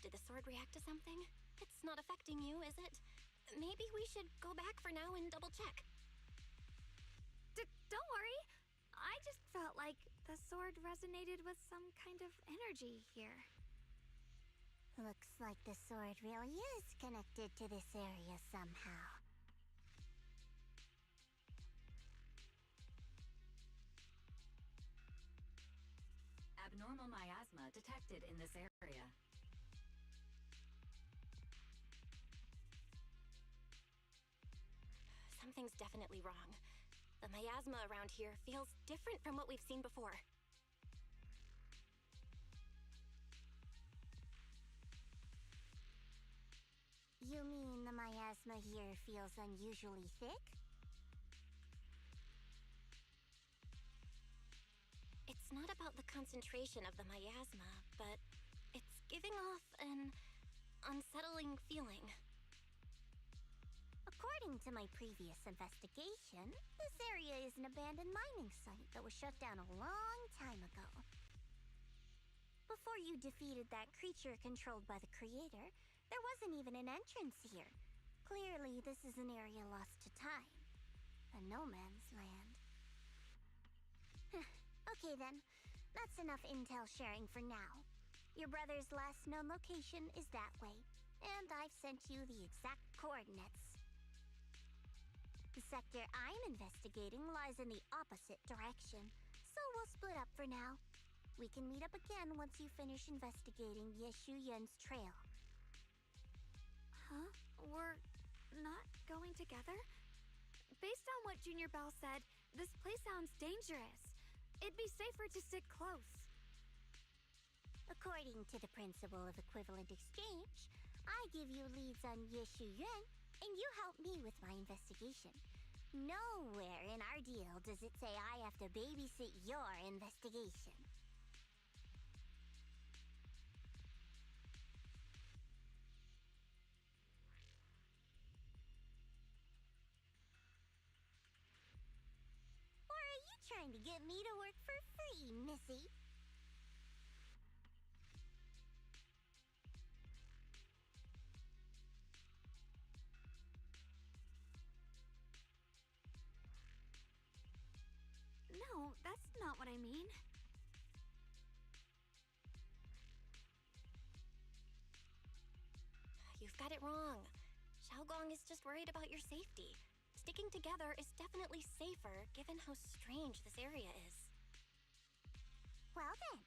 Did the sword react to something? It's not affecting you, is it? Maybe we should go back for now and double check. Don't worry. I just felt like the sword resonated with some kind of energy here. Looks like the sword really is connected to this area somehow. Abnormal miasma detected in this area. Something's definitely wrong. The miasma around here feels different from what we've seen before. You mean the miasma here feels unusually thick? It's not about the concentration of the miasma, but it's giving off an unsettling feeling. According to my previous investigation, this area is an abandoned mining site that was shut down a long time ago. Before you defeated that creature controlled by the creator, there wasn't even an entrance here. Clearly, this is an area lost to time. A no man's land. Okay then, that's enough intel sharing for now. Your brother's last known location is that way, and I've sent you the exact coordinates. The sector I'm investigating lies in the opposite direction, so we'll split up for now. We can meet up again once you finish investigating Yeshu Yun's trail. Huh? We're not going together? Based on what Junior Bell said, this place sounds dangerous. It'd be safer to stick close. According to the principle of equivalent exchange, I give you leads on Yeshu Yun, and you help me with my investigation. Nowhere in our deal does it say I have to babysit your investigation. Or are you trying to get me to work for free, Missy? No, that's not what I mean. You've got it wrong. Xiaogong is just worried about your safety. Sticking together is definitely safer, given how strange this area is. Well then,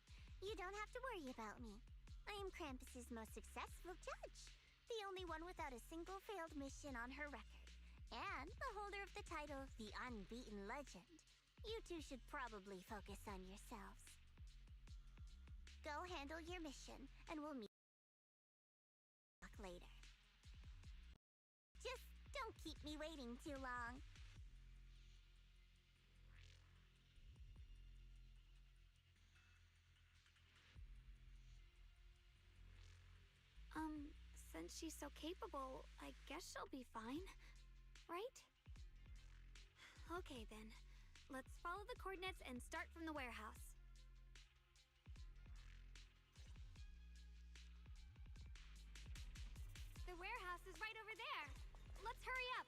you don't have to worry about me. I am Krampus's most successful judge, the only one without a single failed mission on her record, and the holder of the title, the Unbeaten Legend. You two should probably focus on yourselves. Go handle your mission, and we'll meet later. Just don't keep me waiting too long. Since she's so capable, I guess she'll be fine, right? Okay then, let's follow the coordinates and start from the warehouse. The warehouse is right over there. Let's hurry up.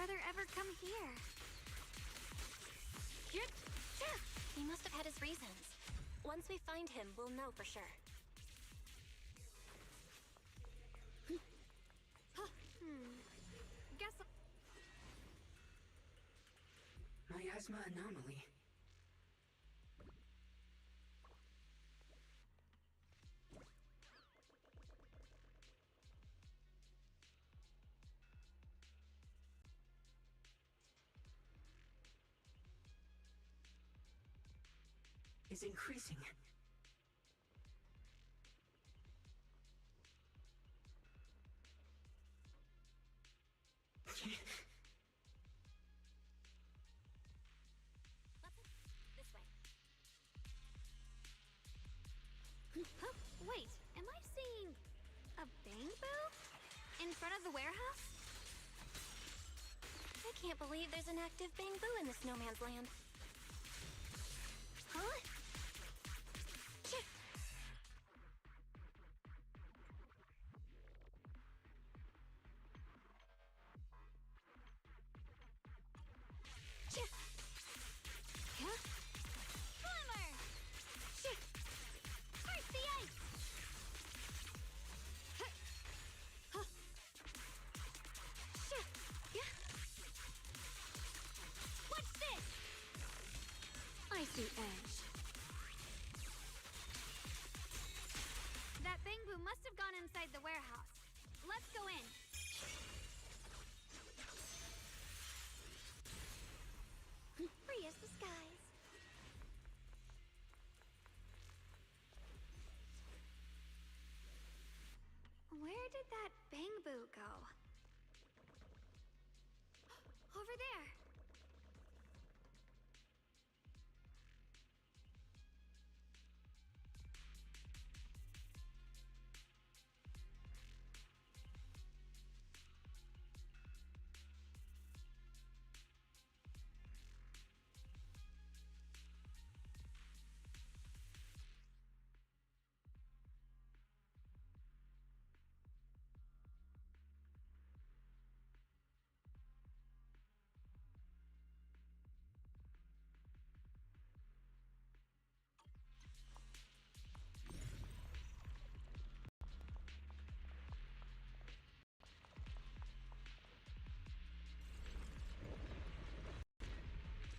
brother ever come here? He must have had his reasons. Once we find him, we'll know for sure. Guess... Miasma anomaly. Is increasing. This way. Huh? Wait, am I seeing a bang boo in front of the warehouse? I can't believe there's an active bang boo in the snowman's land. Huh? Boomer! Break the ice! What's this? Icy edge. That bang boo must have gone inside the warehouse. Let's go in. Free as the skies. Where did that bang boo go? Over there.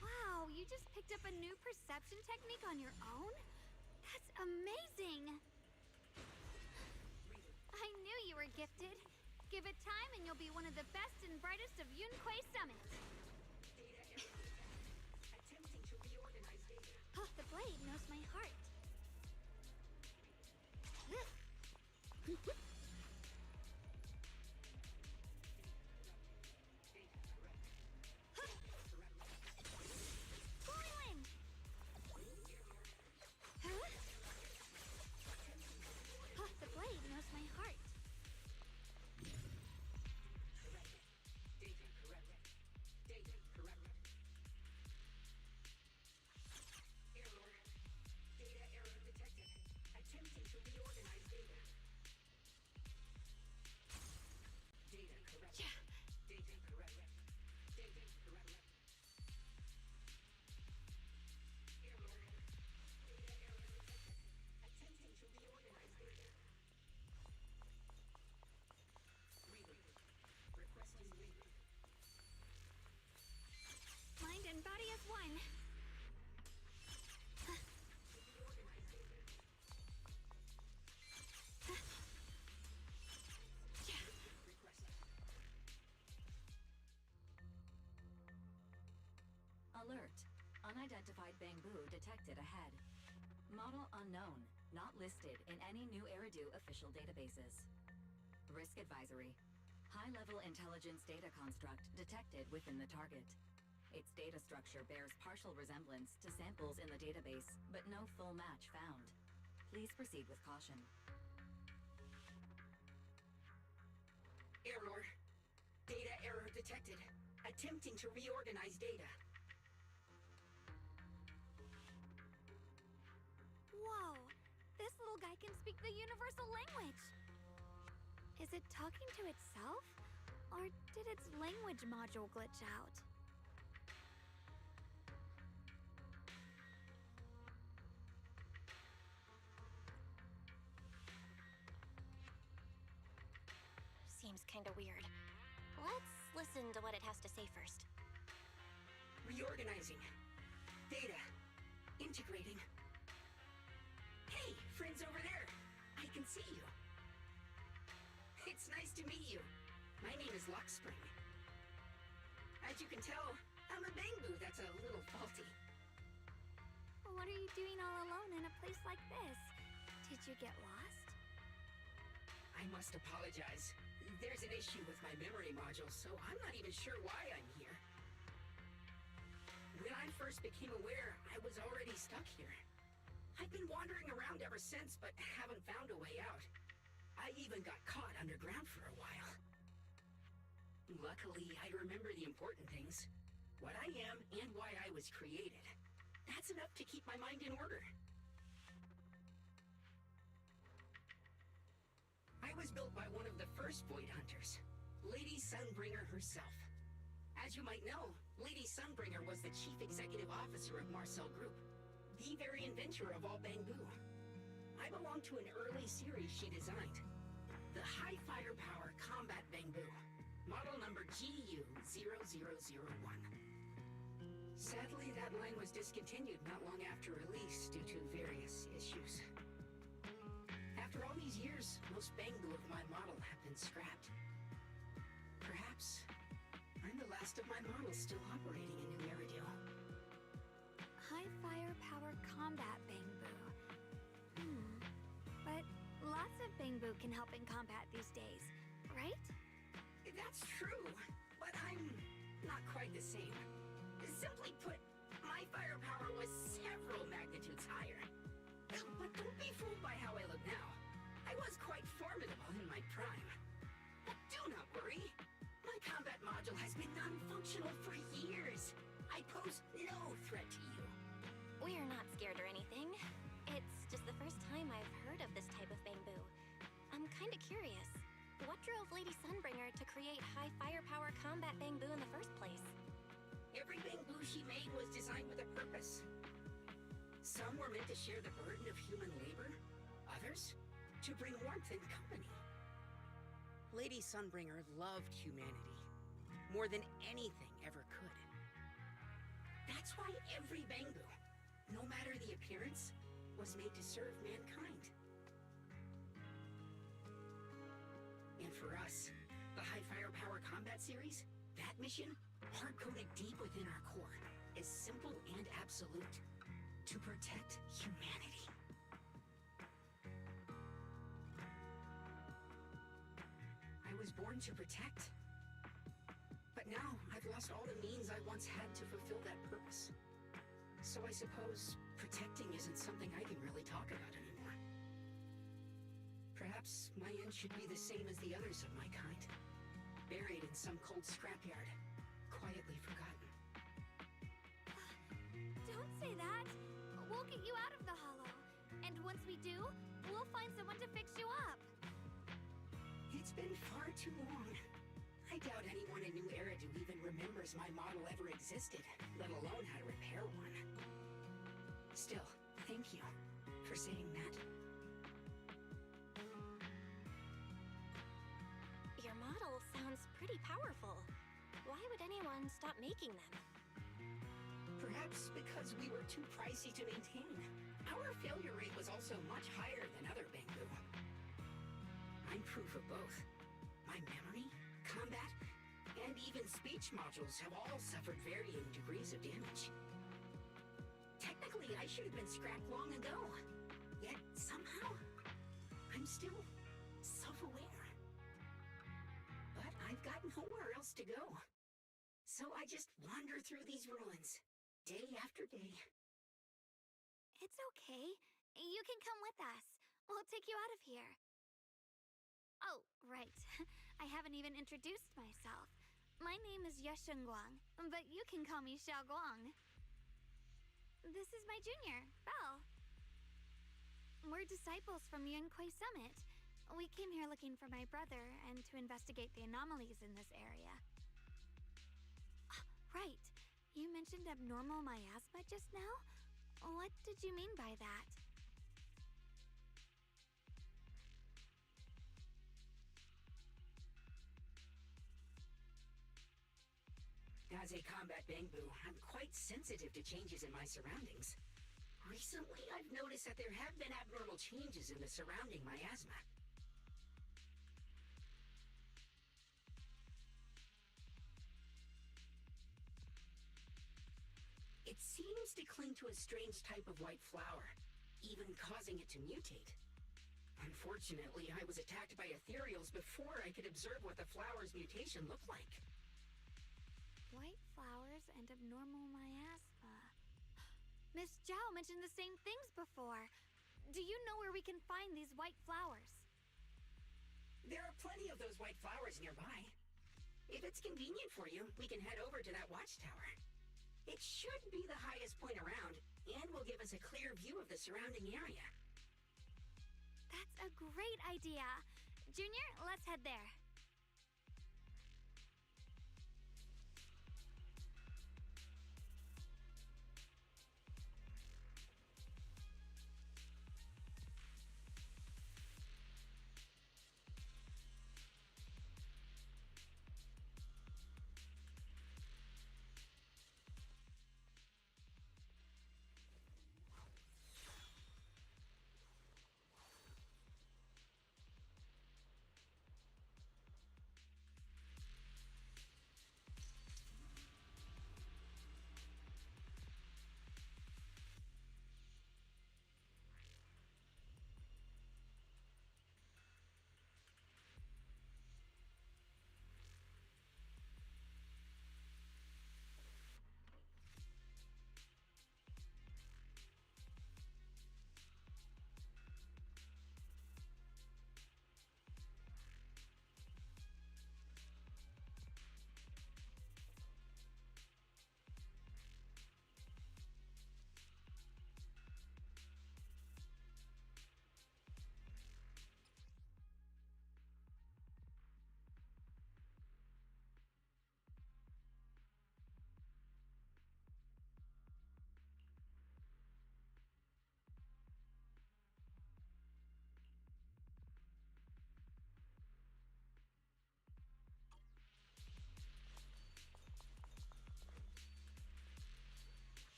Wow, you just picked up a new perception technique on your own? That's amazing! I knew you were gifted. Give it time and you'll be one of the best and brightest of Yunquei Summit. Attempting to reorganize data. Oh, the blade knows my heart. Whirlwind! Huh? Oh, the blade knows my heart. Data correct. Data correct. Error. Data error detected. Attempting to reorganize data. Data correct. Yeah. Data correct. Data correct. Error. Data error detected. Attempting to reorganize data. Reload. Requesting reload. Mind and body as one. Reorganize data. Requested. Alert. Unidentified bamboo detected ahead. Model unknown. Not listed in any new Eridu official databases. Risk advisory. High-level intelligence data construct detected within the target. Its data structure bears partial resemblance to samples in the database, but no full match found. Please proceed with caution. Error. Data error detected. Attempting to reorganize data. Whoa! This little guy can speak the universal language! Is it talking to itself? Or Or did its language module glitch out? Seems kinda weird. Let's listen to what it has to say first. Reorganizing. Data. Integrating. Hey, friends over there. I can see you. It's nice to meet you. My name is Lockspring. As you can tell, I'm a Bangbu that's a little faulty. What are you doing all alone in a place like this? Did you get lost? I must apologize. There's an issue with my memory module, so I'm not even sure why I'm here. When I first became aware, I was already stuck here. I've been wandering around ever since, but haven't found a way out. I even got caught underground for a while. Luckily, I remember the important things. What I am and why I was created. That's enough to keep my mind in order. I was built by one of the first Void Hunters, Lady Sunbringer herself. As you might know, Lady Sunbringer was the chief executive officer of Marcel Group, the very inventor of all Bangbu. I belong to an early series she designed, the High Firepower Combat Bangbu, model number GU0001. Sadly, that line was discontinued not long after release due to various issues. After all these years, most Bangbu of my model have been scrapped. Perhaps I'm the last of my models still operating in New Eridu. High firepower combat Bangbu. But lots of Bangbu can help in combat these days, right? That's true, but I'm not quite the same. Simply put, my firepower was several magnitudes higher. But don't be fooled by how I look now. I was quite formidable in my prime. But do not worry. My combat module has been non-functional for years. I pose no threat to you. We're not scared or anything. It's just the first time I've heard of this type of Bangbu. I'm kinda curious. What drove Lady Sunbringer to create high firepower combat Bangbu in the first place? Every Bangbu she made was designed with a purpose. Some were meant to share the burden of human labor, others to bring warmth and company. Lady Sunbringer loved humanity more than anything ever could. That's why every Bangbu, no matter the appearance, was made to serve mankind. And for us, the High Firepower Combat Series, that mission, hard-coded deep within our core, is simple and absolute. To protect humanity. I was born to protect. But now, I've lost all the means I once had to fulfill that purpose. So I suppose protecting isn't something I can really talk about anymore. Perhaps my end should be the same as the others of my kind. Buried in some cold scrapyard, quietly forgotten. Don't say that. We'll get you out of the hollow. And once we do, we'll find someone to fix you up. It's been far too long. I doubt anyone in New Eridu even remembers my model ever existed, let alone how to repair one. Still, thank you for saying that. Your model sounds pretty powerful. Why would anyone stop making them? Perhaps because we were too pricey to maintain. Our failure rate was also much higher than other Bangbu. I'm proof of both. My memory, combat, and even speech modules have all suffered varying degrees of damage. Technically, I should have been scrapped long ago. Yet, somehow, I'm still self-aware. But I've got nowhere else to go. So I just wander through these ruins, day after day. It's okay. You can come with us. We'll take you out of here. Oh, right. I haven't even introduced myself. My name is Guang, but you can call me Xiaoguang. This is my junior, Belle. We're disciples from Yunquei Summit. We came here looking for my brother and to investigate the anomalies in this area. Right. You mentioned abnormal miasma just now? What did you mean by that? As a combat Bangbu, I'm quite sensitive to changes in my surroundings. Recently, I've noticed that there have been abnormal changes in the surrounding miasma. It seems to cling to a strange type of white flower, even causing it to mutate. Unfortunately, I was attacked by ethereals before I could observe what the flower's mutation looked like. White flowers and abnormal miasma. Miss Zhao mentioned the same things before. Do you know where we can find these white flowers? There are plenty of those white flowers nearby. If it's convenient for you, we can head over to that watchtower. It should be the highest point around, and will give us a clear view of the surrounding area. That's a great idea. Junior, let's head there.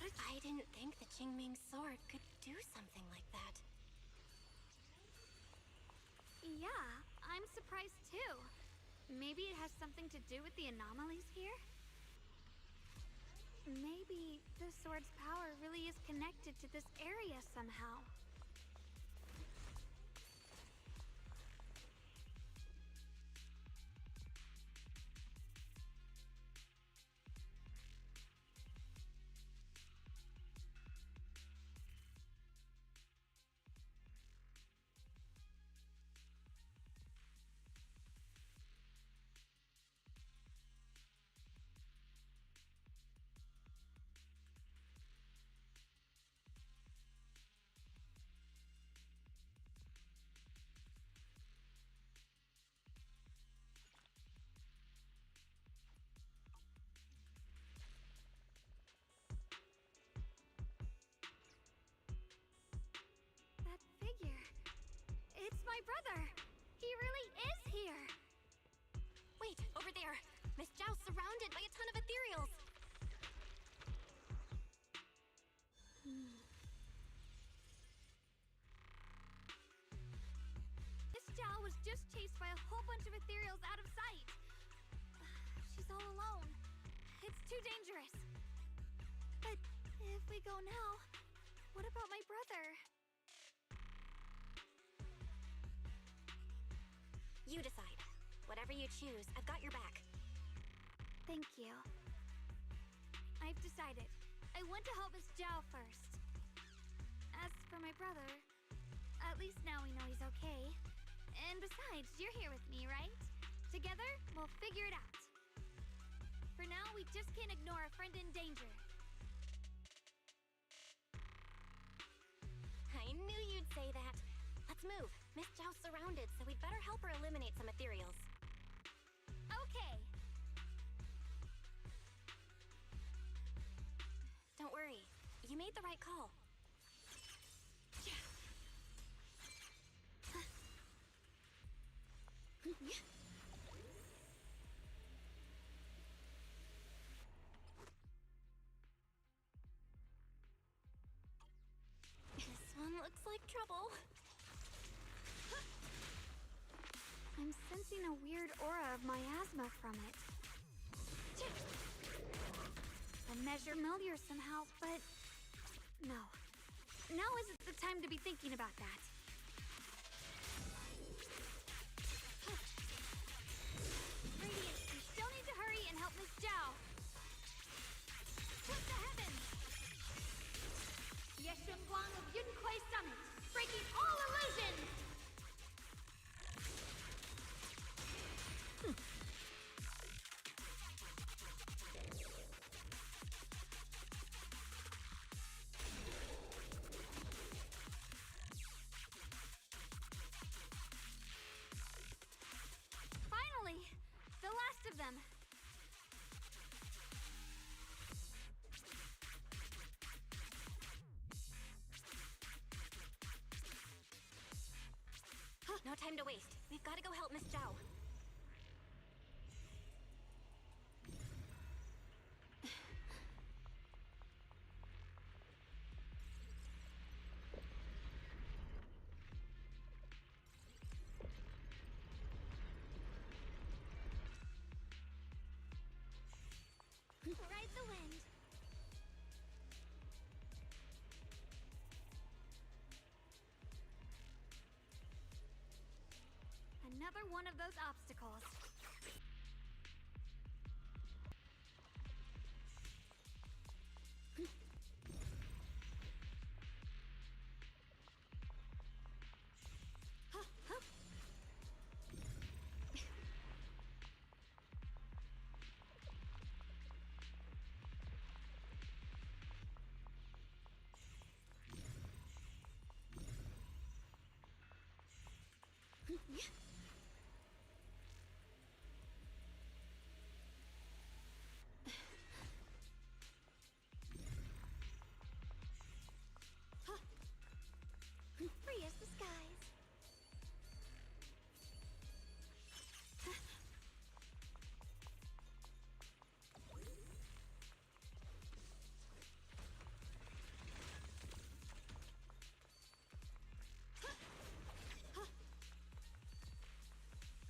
I didn't think the Qingming sword could do something like that. Yeah, I'm surprised too. Maybe it has something to do with the anomalies here? Maybe the sword's power really is connected to this area somehow. That figure. It's my brother. He really is here. Wait, over there! Miss Zhao's surrounded by a ton of ethereals! Miss Zhao was just chased by a whole bunch of ethereals out of sight. She's all alone. It's too dangerous. But if we go now, what about my brother? You decide. Whatever you choose, I've got your back. Thank you. I've decided. I want to help Miss Zhao first. As for my brother, at least now we know he's okay. And besides, you're here with me, right? Together, we'll figure it out. For now, we just can't ignore a friend in danger. I knew you'd say that. Let's move. Miss Zhao's surrounded, so we'd better help her eliminate some ethereals. Okay. Don't worry. You made the right call. This one looks like trouble. I'm sensing a weird aura of miasma from it. The measure familiar somehow, but no. Now isn't the time to be thinking about that. Radiant, you still need to hurry and help Miss Zhao. To the heavens! Yeshun Guang of Yun Kuei Summit, breaking all illusions! Finally! The last of them! No time to waste. We've got to go help Miss Zhao. Ride the wind. Another one of those obstacles. Free as the skies.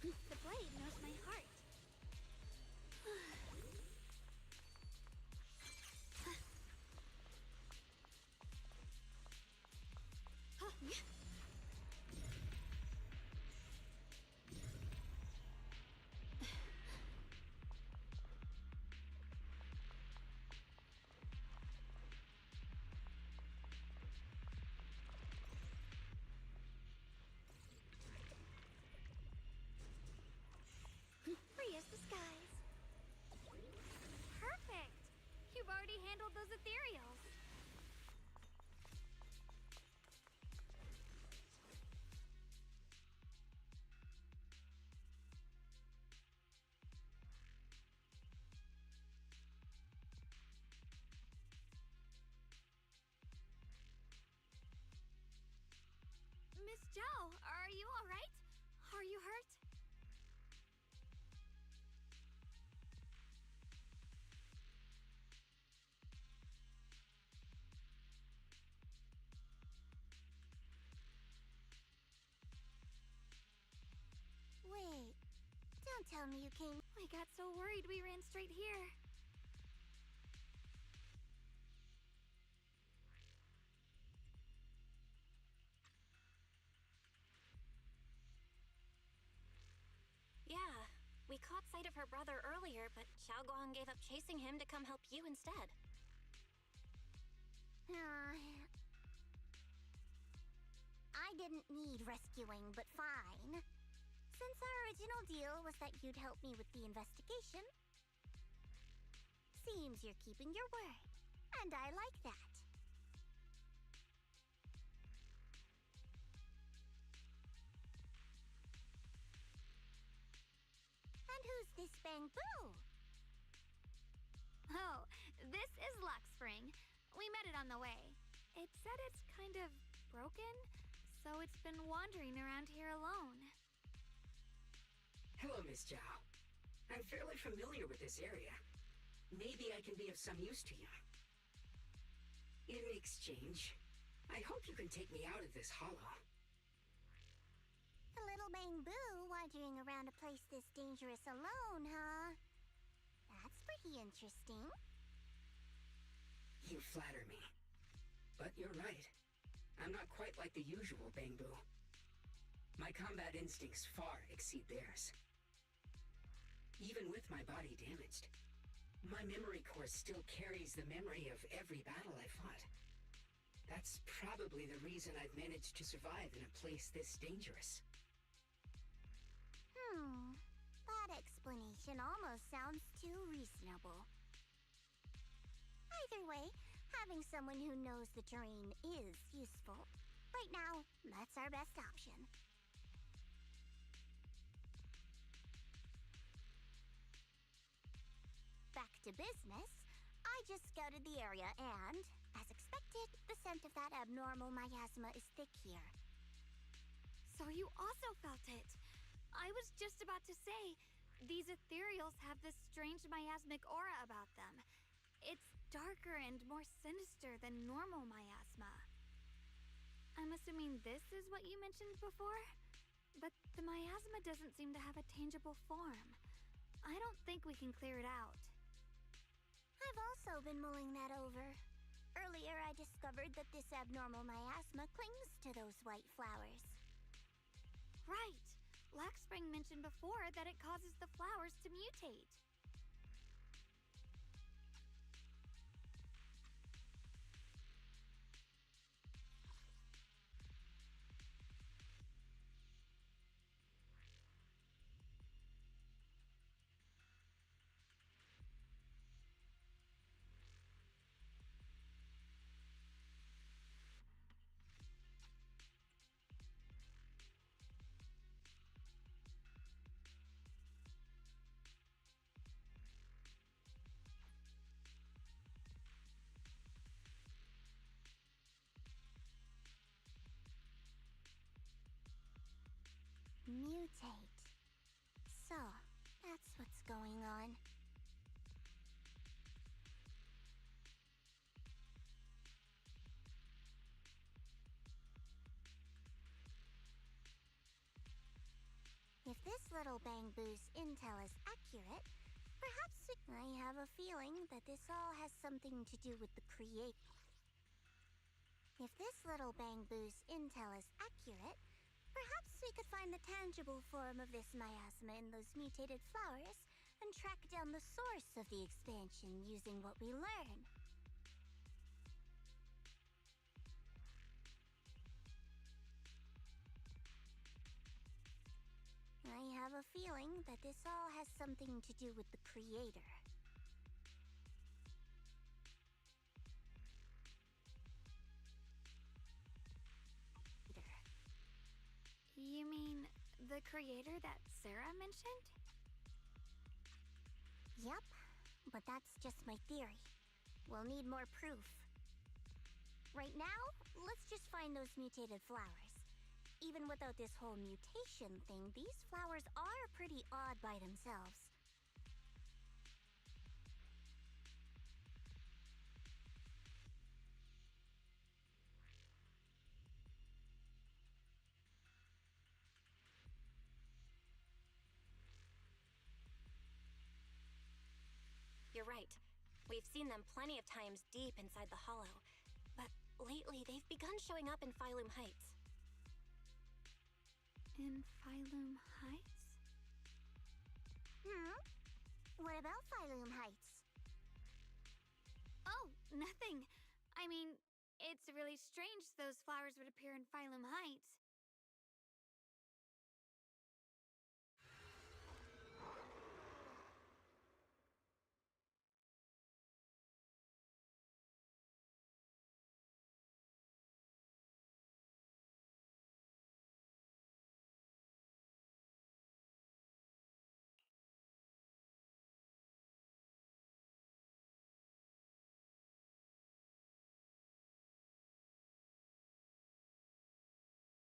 The blade knows my heart. Free as the skies. Perfect! You've already handled those ethereals. Miss Zhao, are you all right? Are you hurt? Wait, don't tell me you came. I got so worried we ran straight here. Yeah, we caught sight of her brother earlier, but Xiaoguang gave up chasing him to come help you instead. I didn't need rescuing, but fine. Since our original deal was that you'd help me with the investigation, seems you're keeping your word, and I like that. this bamboo? Oh, this is Luck Spring. We met it on the way. It said it's kind of broken, so it's been wandering around here alone. Hello, Miss Zhao. I'm fairly familiar with this area. Maybe I can be of some use to you. In exchange, I hope you can take me out of this hollow. A little bamboo wandering around a place this dangerous alone, huh? That's pretty interesting. You flatter me. But you're right. I'm not quite like the usual bamboo. My combat instincts far exceed theirs. Even with my body damaged, my memory core still carries the memory of every battle I fought. That's probably the reason I've managed to survive in a place this dangerous. That explanation almost sounds too reasonable. Either way, having someone who knows the terrain is useful. Right now, that's our best option. Back to business. I just scouted the area and, as expected, the scent of that abnormal miasma is thick here. So you also felt it. I was just about to say, these ethereals have this strange miasmic aura about them. It's darker and more sinister than normal miasma. I'm assuming this is what you mentioned before? But the miasma doesn't seem to have a tangible form. I don't think we can clear it out. I've also been mulling that over. Earlier, I discovered that this abnormal miasma clings to those white flowers. Right. Laxspring mentioned before that it causes the flowers to mutate. Mutate. So, that's what's going on. If this little bamboo's intel is accurate, perhaps I have a feeling that this all has something to do with the If this little bamboo's intel is accurate, perhaps we could find the tangible form of this miasma in those mutated flowers and track down the source of the expansion using what we learn. I have a feeling that this all has something to do with the Creator. You mean the creator that Sarah mentioned? Yep, but that's just my theory. We'll need more proof. Right now, let's just find those mutated flowers. Even without this whole mutation thing, these flowers are pretty odd by themselves. You're right. We've seen them plenty of times deep inside the hollow. But lately, they've begun showing up in Phylum Heights. In Phylum Heights? What about Phylum Heights? Oh, nothing. I mean, it's really strange those flowers would appear in Phylum Heights.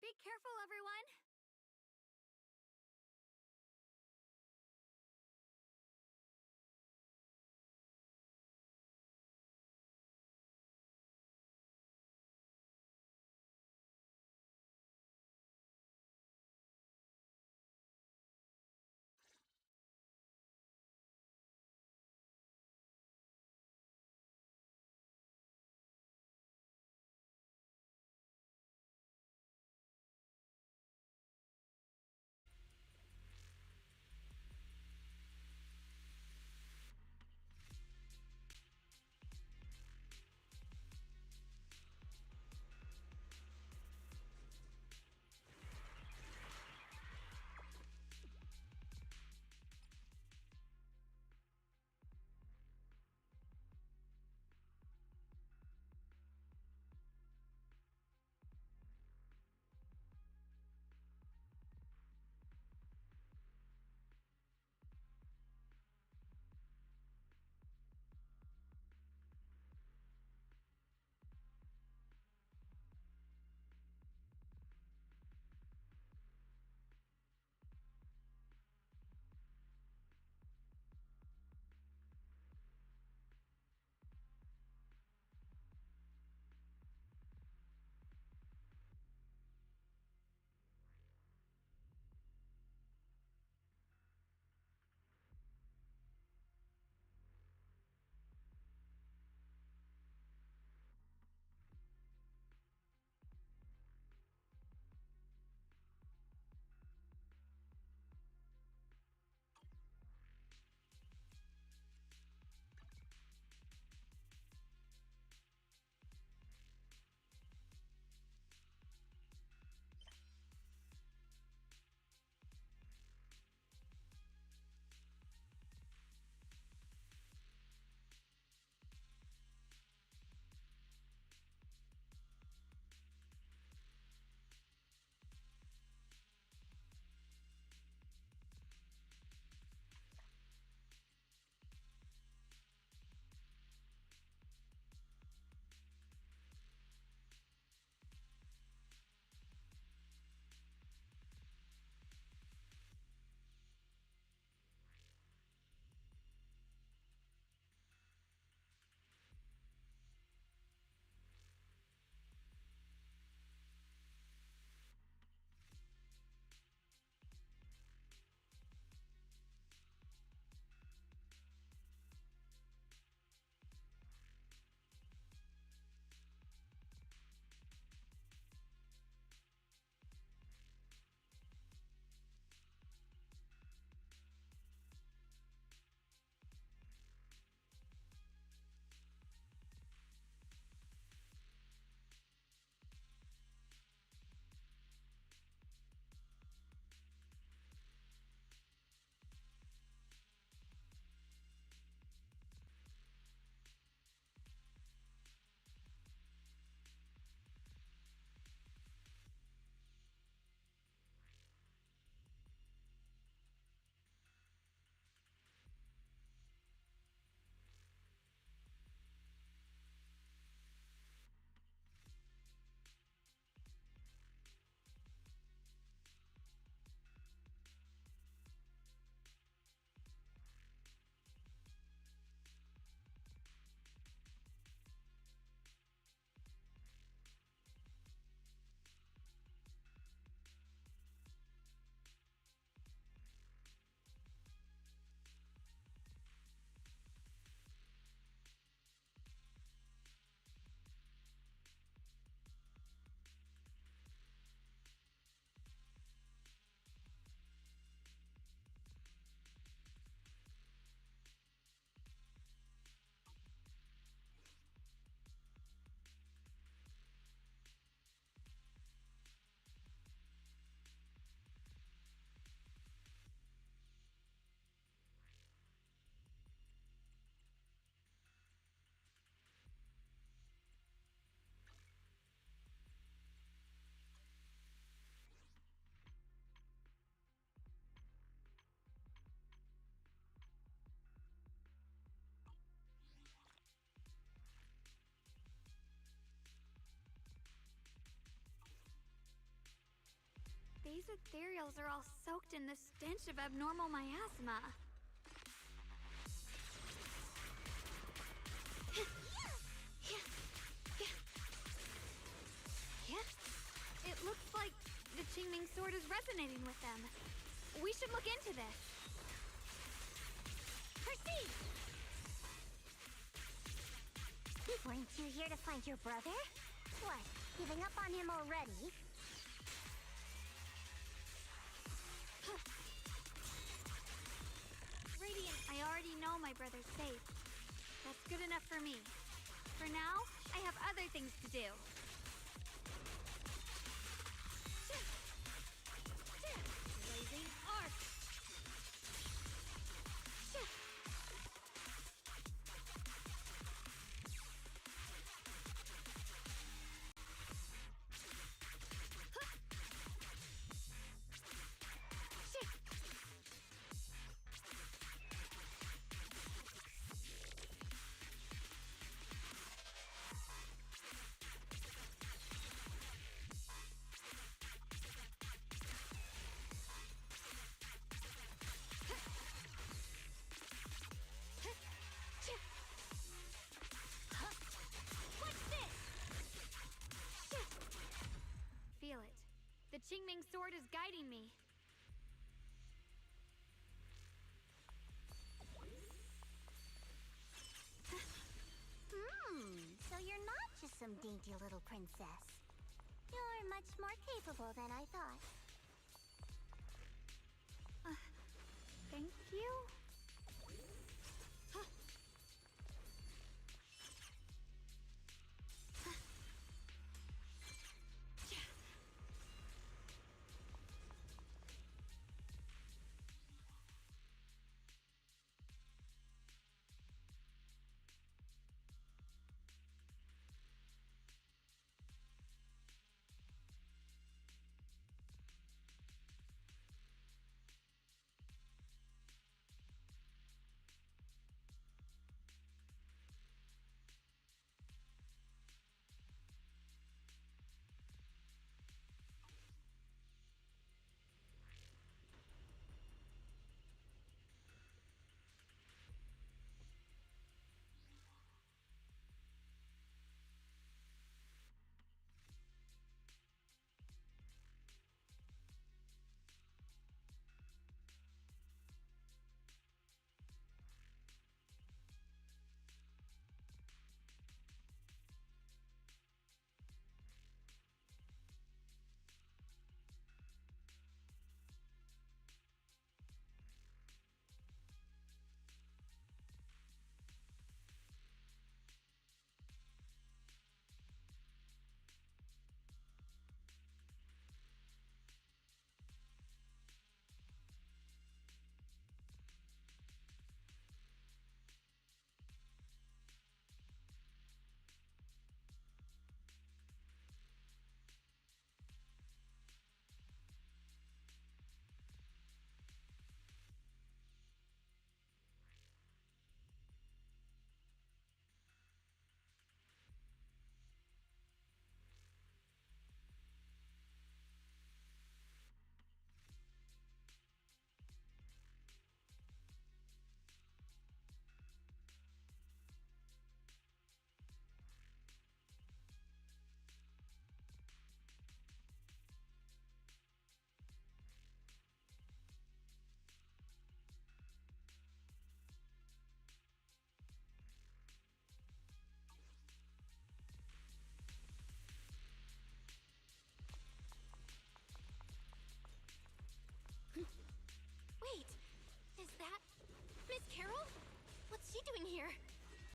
Be careful, everyone! These ethereals are all soaked in the stench of abnormal miasma. It looks like the Qingming sword is resonating with them. We should look into this. Proceed! Weren't you here to find your brother? What, giving up on him already? Radiant, I already know my brother's safe. That's good enough for me. For now, I have other things to do. Blazing arc! Feel it. The Qingming sword is guiding me. So you're not just some dainty little princess. You're much more capable than I thought.